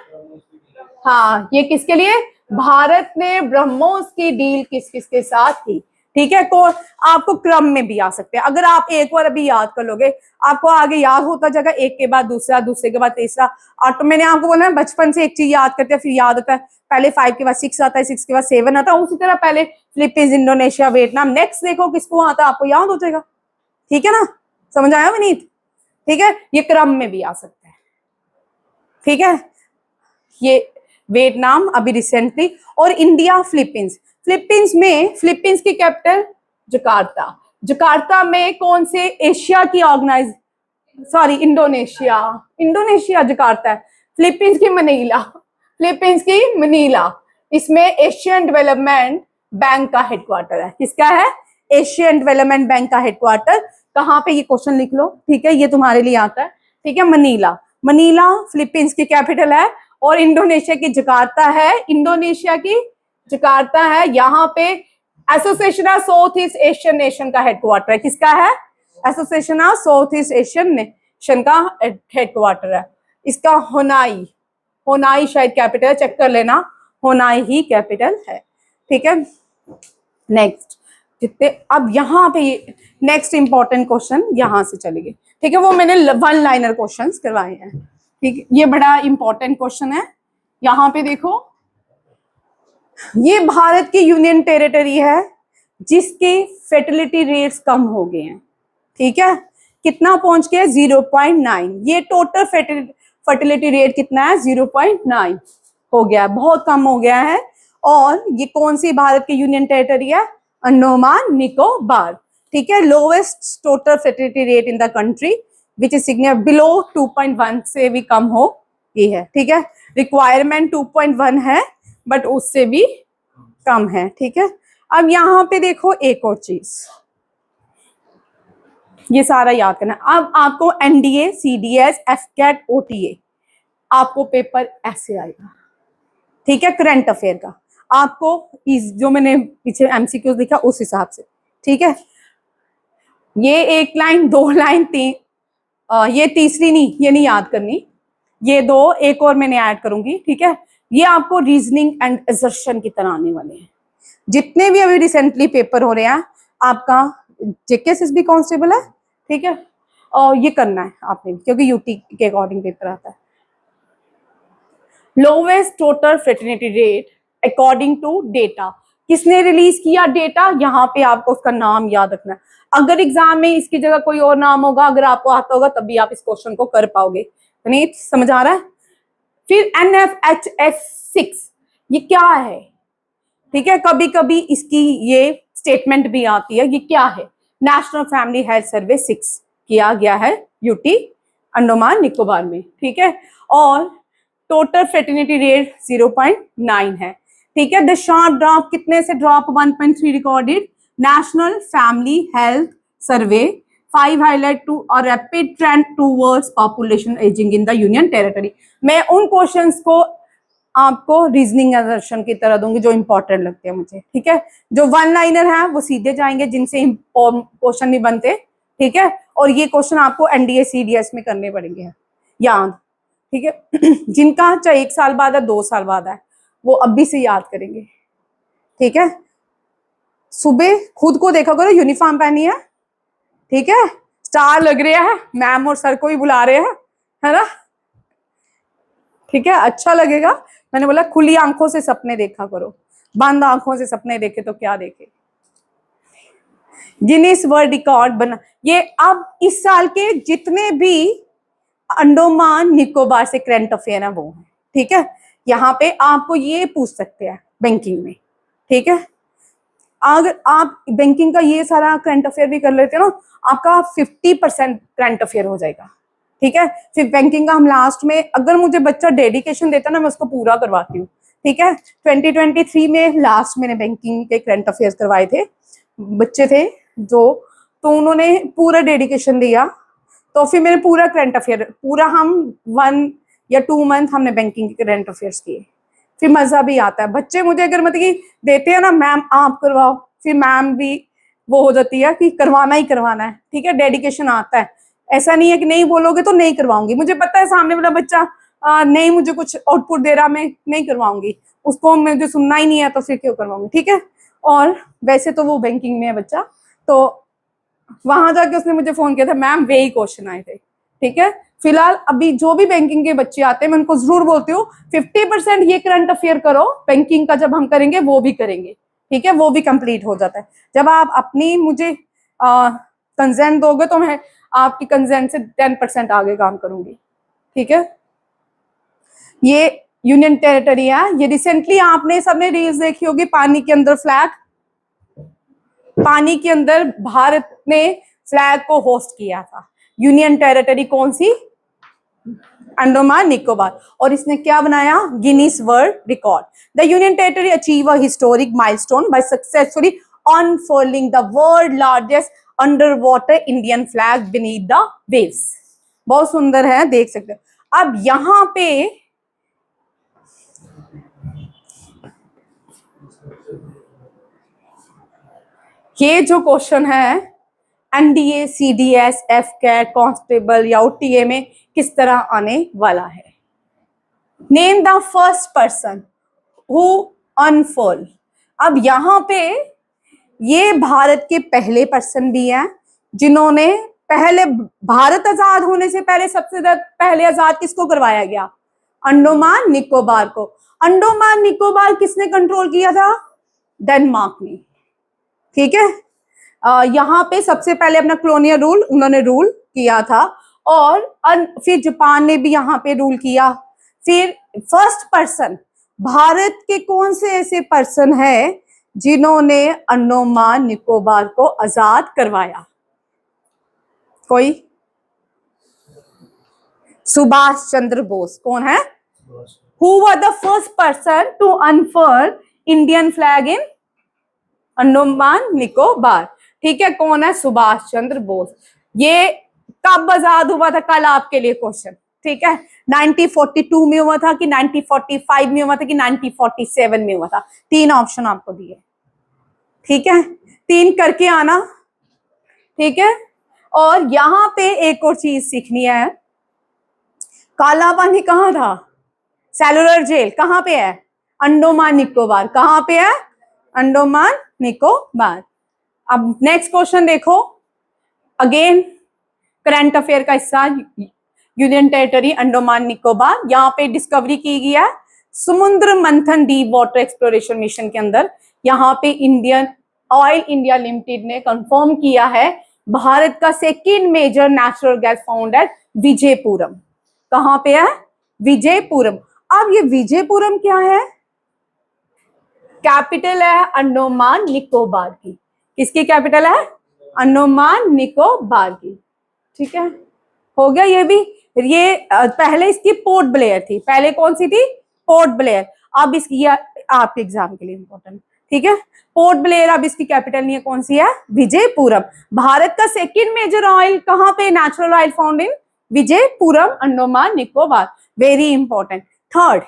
हाँ, ये किसके लिए? भारत ने ब्रह्मोस की डील किस किस के साथ की, ठीक है। तो आपको क्रम में भी आ सकते हैं, अगर आप एक बार अभी याद कर लोगे आपको आगे याद होता जाएगा, एक के बाद दूसरा, दूसरे के बाद तीसरा। और तो मैंने आपको बोला बचपन से एक चीज याद करते हैं फिर याद होता है, पहले 5 के बाद 6 आता है, 6 के बाद 7 आता है, उसी तरह पहले फिलीपींस, इंडोनेशिया, वियतनाम, नेक्स्ट देखो किसको आता है आपको याद हो जाएगा, ठीक है ना। समझ आया विनीत? ठीक है, ये क्रम में भी आ सकता है, ठीक है। ये वियतनाम अभी रिसेंटली, और इंडिया, फिलीपींस। फिलीपींस में, फिलीपींस की कैपिटल जकार्ता, जकार्ता में कौन से एशिया की इंडोनेशिया, इंडोनेशिया जकार्ता है। फिलीपींस की मनीला, फिलीपींस की मनीला, इसमें एशियन डेवलपमेंट बैंक का हेडक्वार्टर है। किसका है? एशियन डेवलपमेंट बैंक का हेडक्वार्टर कहाँ पे, ये क्वेश्चन लिख लो, ठीक है, ये तुम्हारे लिए आता है, ठीक है। मनीला, मनीला फिलीपींस की कैपिटल है और इंडोनेशिया की जकार्ता है, इंडोनेशिया की जकार्ता है। यहाँ पे association of south east Asian nation का हेडक्वार्टर है, किसका है? Association of south east Asian nation का हेडक्वार्टर है। इसका होनाई, होनाई शायद कैपिटल, चेक कर लेना, होनाई ही कैपिटल है, ठीक है। नेक्स्ट जितने, अब यहाँ पे नेक्स्ट इंपॉर्टेंट क्वेश्चन यहाँ से चलेंगे, ठीक है, वो मैंने वन लाइनर क्वेश्चंस करवाए हैं, ठीक है। ये बड़ा इंपॉर्टेंट क्वेश्चन है, यहाँ पे देखो, ये भारत की यूनियन टेरिटरी है जिसके फर्टिलिटी रेट्स कम हो गए हैं, ठीक है। कितना पहुंच गया? 0.9। ये टोटल फर्टिलिटी रेट कितना है? 0.9 हो गया, बहुत कम हो गया है। और ये कौन सी भारत की यूनियन टेरिटरी है? अंडमान निकोबार, ठीक है। Lowest total fertility rate in the country which is significant below 2.1 से भी कम हो गई है, ठीक है। रिक्वायरमेंट 2.1 है बट उससे भी कम है, ठीक है। अब यहाँ पे देखो एक और चीज, ये सारा याद करना। अब आपको एनडीए, सीडीएस, एफकेट, ओटीए, आपको पेपर ऐसे आएगा, ठीक है, करंट अफेयर का। आपको इस जो मैंने पीछे एमसीक्यूज लिखा उस हिसाब से, ठीक है। ये एक लाइन, दो लाइन, ये तीसरी नहीं, ये नहीं याद करनी, ये दो, एक और मैंने ऐड करूंगी, ठीक है। ये आपको रीजनिंग एंड असर्शन की तरह आने वाले हैं। जितने भी अभी रिसेंटली पेपर हो रहे हैं, आपका जेकेएसएसबी कांस्टेबल है, ठीक है, और ये करना है आपने, क्योंकि यूटी के अकॉर्डिंग पेपर आता है। Lowest total fertility rate according to data, किसने रिलीज किया डेटा? यहाँ पे आपको उसका नाम याद रखना है। अगर एग्जाम में इसकी जगह कोई और नाम होगा, अगर आपको आता होगा तभी आप इस क्वेश्चन को कर पाओगे, नहीं समझ आ रहा है? फिर NFHS6, ये क्या है? ठीक है, कभी कभी इसकी ये स्टेटमेंट भी आती है, ये क्या है? नेशनल फैमिली हेल्थ सर्वे 6 किया गया है यूटी अंडमान निकोबार में, ठीक है। और टोटल फर्टिलिटी रेट 0.9 है, ठीक है। द शार्प ड्रॉप, कितने से drop? 1.3 recorded national family health survey 5 highlight to a rapid trend towards population ageing in the union territory. मैं उन क्वेश्चंस को आपको रीजनिंग असर्शन की तरह दूंगी जो इंपॉर्टेंट लगते हैं मुझे, ठीक है। जो वन लाइनर है वो सीधे जाएंगे, जिनसे क्वेश्चन नहीं बनते, ठीक है। और ये क्वेश्चन आपको एनडीए सीडीएस में करने पड़ेंगे याद, ठीक है। जिनका चाहे 1 साल बाद है, 2 साल बाद है, वो अभी से याद करेंगे, ठीक है। सुबह खुद को देखा करो, यूनिफॉर्म पहनी है, ठीक है, स्टार लग रहा है, मैम और सर को भी बुला रहे हैं, है ना, ठीक है, अच्छा लगेगा। मैंने बोला खुली आंखों से सपने देखा करो, बंद आंखों से सपने देखे तो क्या देखे। गिनीज वर्ल्ड रिकॉर्ड बना ये। अब इस साल के जितने भी अंडमान निकोबार से करंट अफेयर है वो है, ठीक है। यहाँ पे आपको ये पूछ सकते हैं बैंकिंग में, ठीक है। अगर आप बैंकिंग का ये सारा करंट अफेयर भी कर लेते हो ना, आपका 50% करंट अफेयर हो जाएगा, ठीक है। फिर बैंकिंग का हम लास्ट में, अगर मुझे बच्चा डेडिकेशन देता ना, मैं उसको पूरा करवाती हूँ, ठीक है। 2023 में लास्ट मैंने बैंकिंग के करंट अफेयर्स करवाए थे, बच्चे थे जो, तो उन्होंने पूरा डेडिकेशन दिया, तो फिर मैंने पूरा करंट अफेयर, पूरा हम 1 या 2 मंथ हमने बैंकिंग के करंट अफेयर्स किए। फिर मजा भी आता है, बच्चे मुझे अगर मतलब कि देते हैं ना, मैम आप करवाओ, फिर मैम भी वो हो जाती है कि करवाना ही करवाना है, ठीक है, डेडिकेशन आता है। ऐसा नहीं है कि नहीं बोलोगे तो नहीं करवाऊंगी, मुझे पता है सामने वाला बच्चा नहीं मुझे कुछ आउटपुट दे रहा, मैं नहीं करवाऊंगी, उसको मुझे सुनना ही नहीं है तो फिर क्यों करवाऊंगी, ठीक है। और वैसे तो वो बैंकिंग में है बच्चा, तो वहां जाके उसने मुझे फोन किया था, मैम वही क्वेश्चन आए थे, ठीक है। फिलहाल अभी जो भी बैंकिंग के बच्चे आते हैं मैं उनको जरूर बोलती हूँ 50% ये करंट अफेयर करो, बैंकिंग का जब हम करेंगे वो भी करेंगे, ठीक है, वो भी कंप्लीट हो जाता है। जब आप अपनी मुझे कंसेंट दोगे तो मैं आपकी कंसेंट से 10% आगे काम करूंगी, ठीक है। ये यूनियन टेरिटरी है, ये रिसेंटली आपने सबने रील्स देखी होगी, पानी के अंदर फ्लैग, पानी के अंदर भारत ने फ्लैग को होस्ट किया था। यूनियन टेरिटरी कौन सी? अंडमान निकोबार। और इसने क्या बनाया? Guinness world record. The union territory achieve a historic milestone by successfully unfolding the world largest under water Indian flag beneath the waves. बहुत सुंदर है, देख सकते हो। अब यहां पे ये जो क्वेश्चन है NDA, CDS, AFCAT, constable या ओटीए में किस तरह आने वाला है। Name the first person who unfurl. अब यहां पे ये भारत के पहले पर्सन भी हैं जिन्होंने पहले, भारत आजाद होने से पहले सबसे पहले आजाद किसको करवाया गया? अंडोमान निकोबार को। अंडोमान निकोबार किसने कंट्रोल किया था? डेनमार्क ने। ठीक है, यहाँ पे सबसे पहले अपना कॉलोनियल रूल उन्होंने रूल किया था, और फिर जापान ने भी यहाँ पे रूल किया। फिर फर्स्ट पर्सन, भारत के कौन से ऐसे पर्सन है जिन्होंने अंडोमान निकोबार को आजाद करवाया? कोई? सुभाष चंद्र बोस। कौन है? Who was the first person to unfurl Indian flag in Andaman Nicobar? ठीक है, कौन है? सुभाष चंद्र बोस। ये कब आजाद हुआ था? कल आपके लिए क्वेश्चन। ठीक है, 1942 में हुआ था कि 1945 में हुआ था कि 1947 में हुआ था? 3 ऑप्शन आपको दिए। ठीक है, 3 करके आना। ठीक है, और यहां पे एक और चीज सीखनी है। काला पानी कहाँ था? सेलुलर जेल कहाँ पे है? अंडोमान निकोबार। कहाँ पे है? अंडोमान निकोबार। अब नेक्स्ट क्वेश्चन देखो, अगेन करंट अफेयर का हिस्सा, यूनियन टेरिटरी अंडोमान निकोबार। यहाँ पे डिस्कवरी की गई है समुद्र मंथन डीप वाटर एक्सप्लोरेशन मिशन के अंदर। यहाँ पे इंडियन ऑयल इंडिया लिमिटेड ने कंफर्म किया है भारत का second major natural gas found at Vijayapuram. कहाँ पे है? विजयपुरम। अब ये विजयपुरम क्या है? कैपिटल है अंडोमान निकोबार की। किसकी कैपिटल है? अंडोमान निकोबार की। ठीक है, हो गया ये भी। ये पहले इसकी पोर्ट ब्लेयर थी। पहले कौन सी थी? Port Blair. अब इसकी, आपके एग्जाम के लिए इंपॉर्टेंट। ठीक है, पोर्ट ब्लेयर अब इसकी कैपिटल नहीं है। कौन सी है? विजयपुरम। भारत का सेकेंड मेजर ऑयल कहाँ पे natural oil found in? Vijayapuram, Andaman Nicobar. Very important. Third,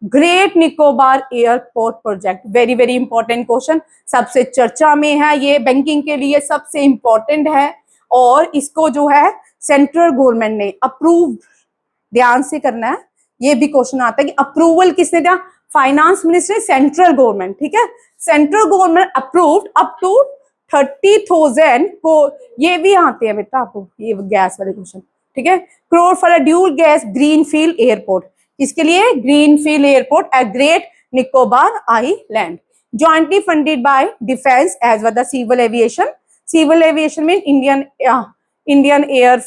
great Nicobar airport project. Very very important question, सबसे चर्चा में है, ये बैंकिंग के लिए सबसे इंपॉर्टेंट है। और इसको जो है सेंट्रल गवर्नमेंट ने अप्रूव, ध्यान से करना है, ये भी क्वेश्चन आता है कि अप्रूवल किसने दिया? Finance minister, central government. ठीक है, central government approved up to 30,000 को। ये भी आते हैं बेटा आपको, ये गैस वाले क्वेश्चन। ठीक है, crore for a dual gas greenfield airport. इसके लिए greenfield airport at great Nicobar island, jointly funded by defence as well the civil aviation. Civil aviation में इंडियन एयर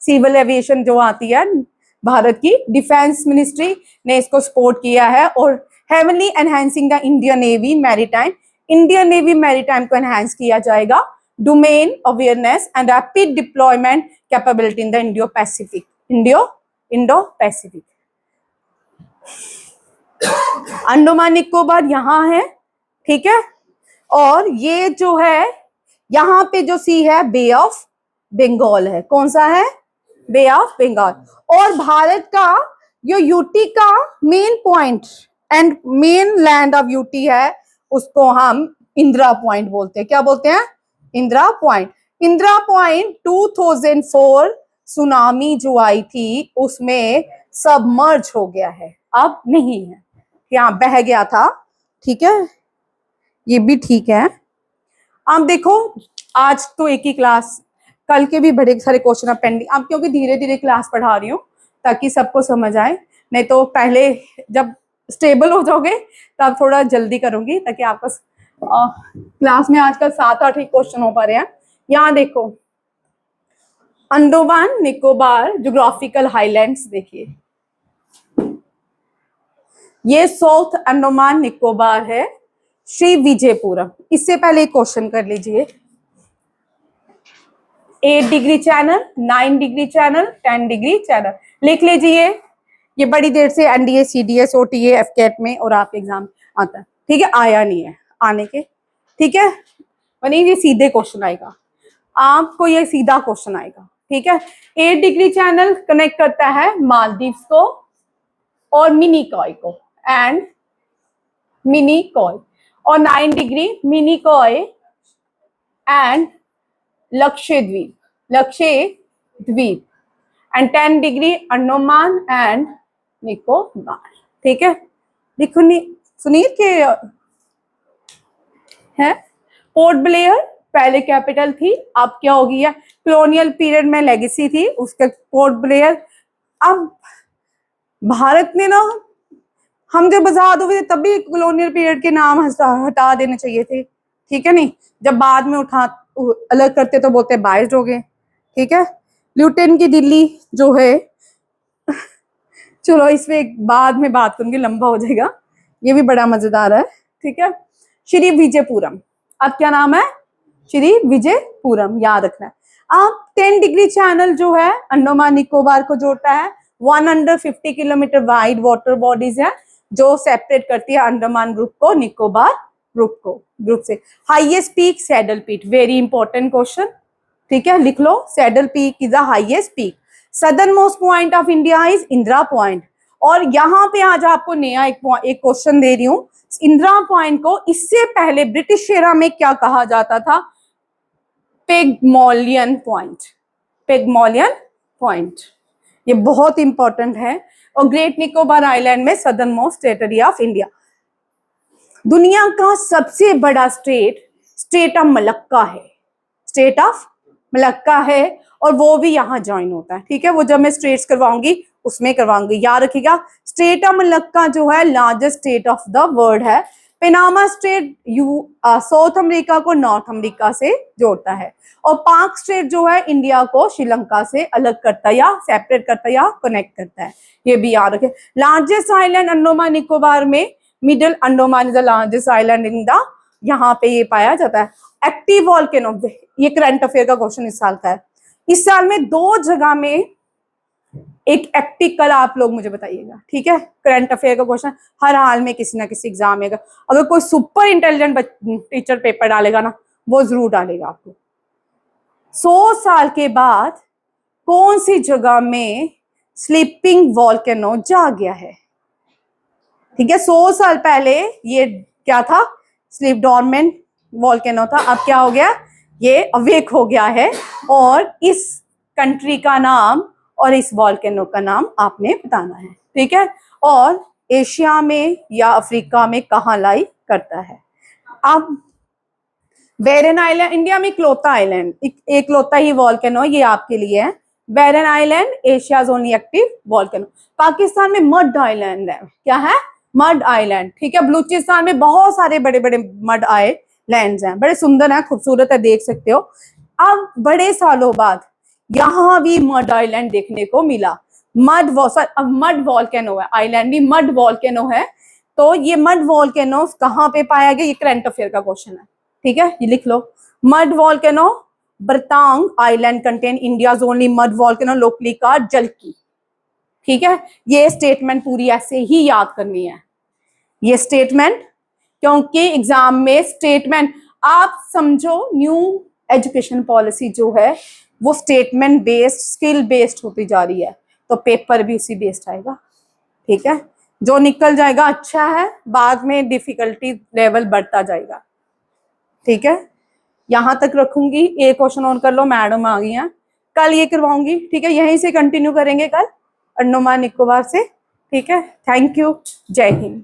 सिविल एविएशन जो आती है भारत की, डिफेंस मिनिस्ट्री ने इसको सपोर्ट किया है। और heavenly enhancing the Indian navy maritime, Indian navy maritime को एनहांस किया जाएगा। Domain awareness and rapid deployment capability in the Indo Pacific, Indo Pacific. Andaman Nicobar यहाँ है। ठीक है, और ये जो है यहाँ पे जो सी है बे ऑफ बंगाल है। कौन सा है? बे ऑफ बंगाल। और भारत का जो यूटी का main point and main land of UT है, उसको हम इंदिरा पॉइंट बोलते हैं। क्या बोलते हैं? Indira point. Indira point 2004 tsunami जो आई थी उसमें सबमर्ज हो गया है, अब नहीं है, यहाँ बह गया था। ठीक है, ये भी ठीक है। अब देखो, आज तो एक ही क्लास, कल के भी बड़े सारे क्वेश्चन अब पेंडिंग। अब क्योंकि धीरे धीरे क्लास पढ़ा रही हूँ ताकि सबको समझ आए, नहीं तो पहले जब स्टेबल हो जाओगे तब थोड़ा जल्दी करूंगी ताकि आपका क्लास में आजकल 7-8 ही क्वेश्चन हो पा रहे हैं। यहाँ देखो, अंडोमान निकोबार ज्योग्राफिकल हाईलैंड्स देखिए, ये साउथ अंडोमान निकोबार है, श्री विजयपुरम। इससे पहले क्वेश्चन कर लीजिए, 8 degree channel, 9 degree channel, 10 degree channel लिख लीजिए। ये बड़ी देर से एनडीए, सीडीएस, ओटीए, एफकेट में और आप एग्जाम आता है। ठीक है, आया नहीं है, आने के। ठीक है, बनी ये सीधे क्वेश्चन आएगा। आपको ये सीधा क्वेश्चन आएगा, ठीक है। 8 डिग्री चैनल कनेक्ट करता है मालदीव्स को और मिनिकॉय को एंड मिनिकॉय, और 9 degree Minicoy and Lakshadweep and 10 degree Andaman and Nicobar, ठीक है। देखो सुनील के है पोर्ट ब्लेयर पहले कैपिटल थी, अब क्या हो गई है, कॉलोनियल पीरियड में लेगेसी थी उसके पोर्ट ब्लेयर। अब भारत ने ना, हम जब आजाद हुए थे तभी कॉलोनियल पीरियड के नाम हटा देने चाहिए थे, ठीक है। नहीं, जब बाद में अलग करते तो बोलते बाइज्ड हो गए, ठीक है। ल्यूटेन की दिल्ली जो है चलो इस पे बाद में बात करूंगी, लंबा हो जाएगा, ये भी बड़ा मजेदार है, ठीक है। श्री विजयपुरम, अब क्या नाम है, श्री विजयपुरम, याद रखना है। अब 10 डिग्री चैनल जो है अंडमान निकोबार को जोड़ता है, 150 किलोमीटर वाइड वाटर बॉडीज है जो सेपरेट करती है अंडमान ग्रुप को निकोबार ग्रुप से। Highest peak Saddle Peak, very important question, ठीक है, लिख लो। Saddle Peak is the highest peak. Southern most point of India is Indira point. और यहाँ पे आज आपको नया एक क्वेश्चन दे रही हूँ, इंदिरा पॉइंट को इससे पहले ब्रिटिश एरा में क्या कहा जाता था, पिगमलियन पॉइंट, ये बहुत इंपॉर्टेंट है। और ग्रेट निकोबार आइलैंड में southern most territory of India. दुनिया का सबसे बड़ा स्टेट ऑफ मलक्का है, और वो भी यहाँ ज्वाइन होता है, ठीक है। वो जब मैं स्टेट्स करवाऊंगी उसमें करवाऊंगी, याद रखिएगा। स्टेट ऑफ मलक्का जो है largest state of the world है। पनामा स्टेट साउथ अमेरिका को नॉर्थ अमेरिका से जोड़ता है, और पाक स्टेट जो है इंडिया को श्रीलंका से अलग करता है या सेपरेट करता है या कनेक्ट करता है, ये भी याद रखें। लार्जेस्ट आइलैंड अंडमान निकोबार में middle Andaman is the largest island in the, यहाँ पे ये पाया जाता है। एक्टिव वॉल्केनो, ये करंट अफेयर का क्वेश्चन इस साल का है। इस साल में 2 जगह में एक एक्टिव, कल आप लोग मुझे बताइएगा, ठीक है। करंट अफेयर का क्वेश्चन हर हाल में किसी ना किसी एग्जाम में, अगर कोई सुपर इंटेलिजेंट टीचर पेपर डालेगा ना, वो जरूर डालेगा आपको। 100 साल के बाद कौन सी जगह में स्लीपिंग वॉल्केनो जाग गया है, ठीक है। 100 साल पहले ये क्या था, स्लीप डॉर्मेंट वॉल्केनो था, अब क्या हो गया, ये अवेक हो गया है। और इस कंट्री का नाम और इस वॉल्केनो का नाम आपने बताना है, ठीक है। और एशिया में या अफ्रीका में कहाँ लाई करता है। अब बैरन आइलैंड इंडिया में इकलौता आइलैंड, एकलौता ही वॉल्केनो, ये आपके लिए है। Barren Island Asia's only active volcano. Pakistan में मड आइलैंड है, क्या है, मड आइलैंड, ठीक है। बलूचिस्तान में बहुत सारे बड़े बड़े मड आइलैंड्स हैं, बड़े सुंदर है, खूबसूरत है, देख सकते हो। अब बड़े सालों बाद यहाँ भी मड आइलैंड देखने को मिला। मड वॉल्केनो है, आइलैंड भी मड वॉल्केनो है। तो ये मड वॉल्केनो कहाँ पे पाया गया, ये करंट अफेयर का क्वेश्चन है, ठीक है, ये लिख लो। Mud volcano Baratang island contain India's only mud volcano locally called Jalki, ठीक है। ये स्टेटमेंट पूरी ऐसे ही याद करनी है, ये स्टेटमेंट, क्योंकि एग्जाम में स्टेटमेंट, आप समझो न्यू एजुकेशन पॉलिसी जो है वो स्टेटमेंट बेस्ड, स्किल बेस्ड होती जा रही है, तो पेपर भी उसी बेस्ड आएगा, ठीक है। जो निकल जाएगा अच्छा है, बाद में डिफिकल्टी लेवल बढ़ता जाएगा, ठीक है। यहां तक रखूंगी, एक क्वेश्चन और कर लो, मैडम आ गई हैं, कल ये करवाऊंगी, ठीक है। यहीं से कंटिन्यू करेंगे कल अंडमान निकोबार से, ठीक है। थैंक यू, जय हिंद।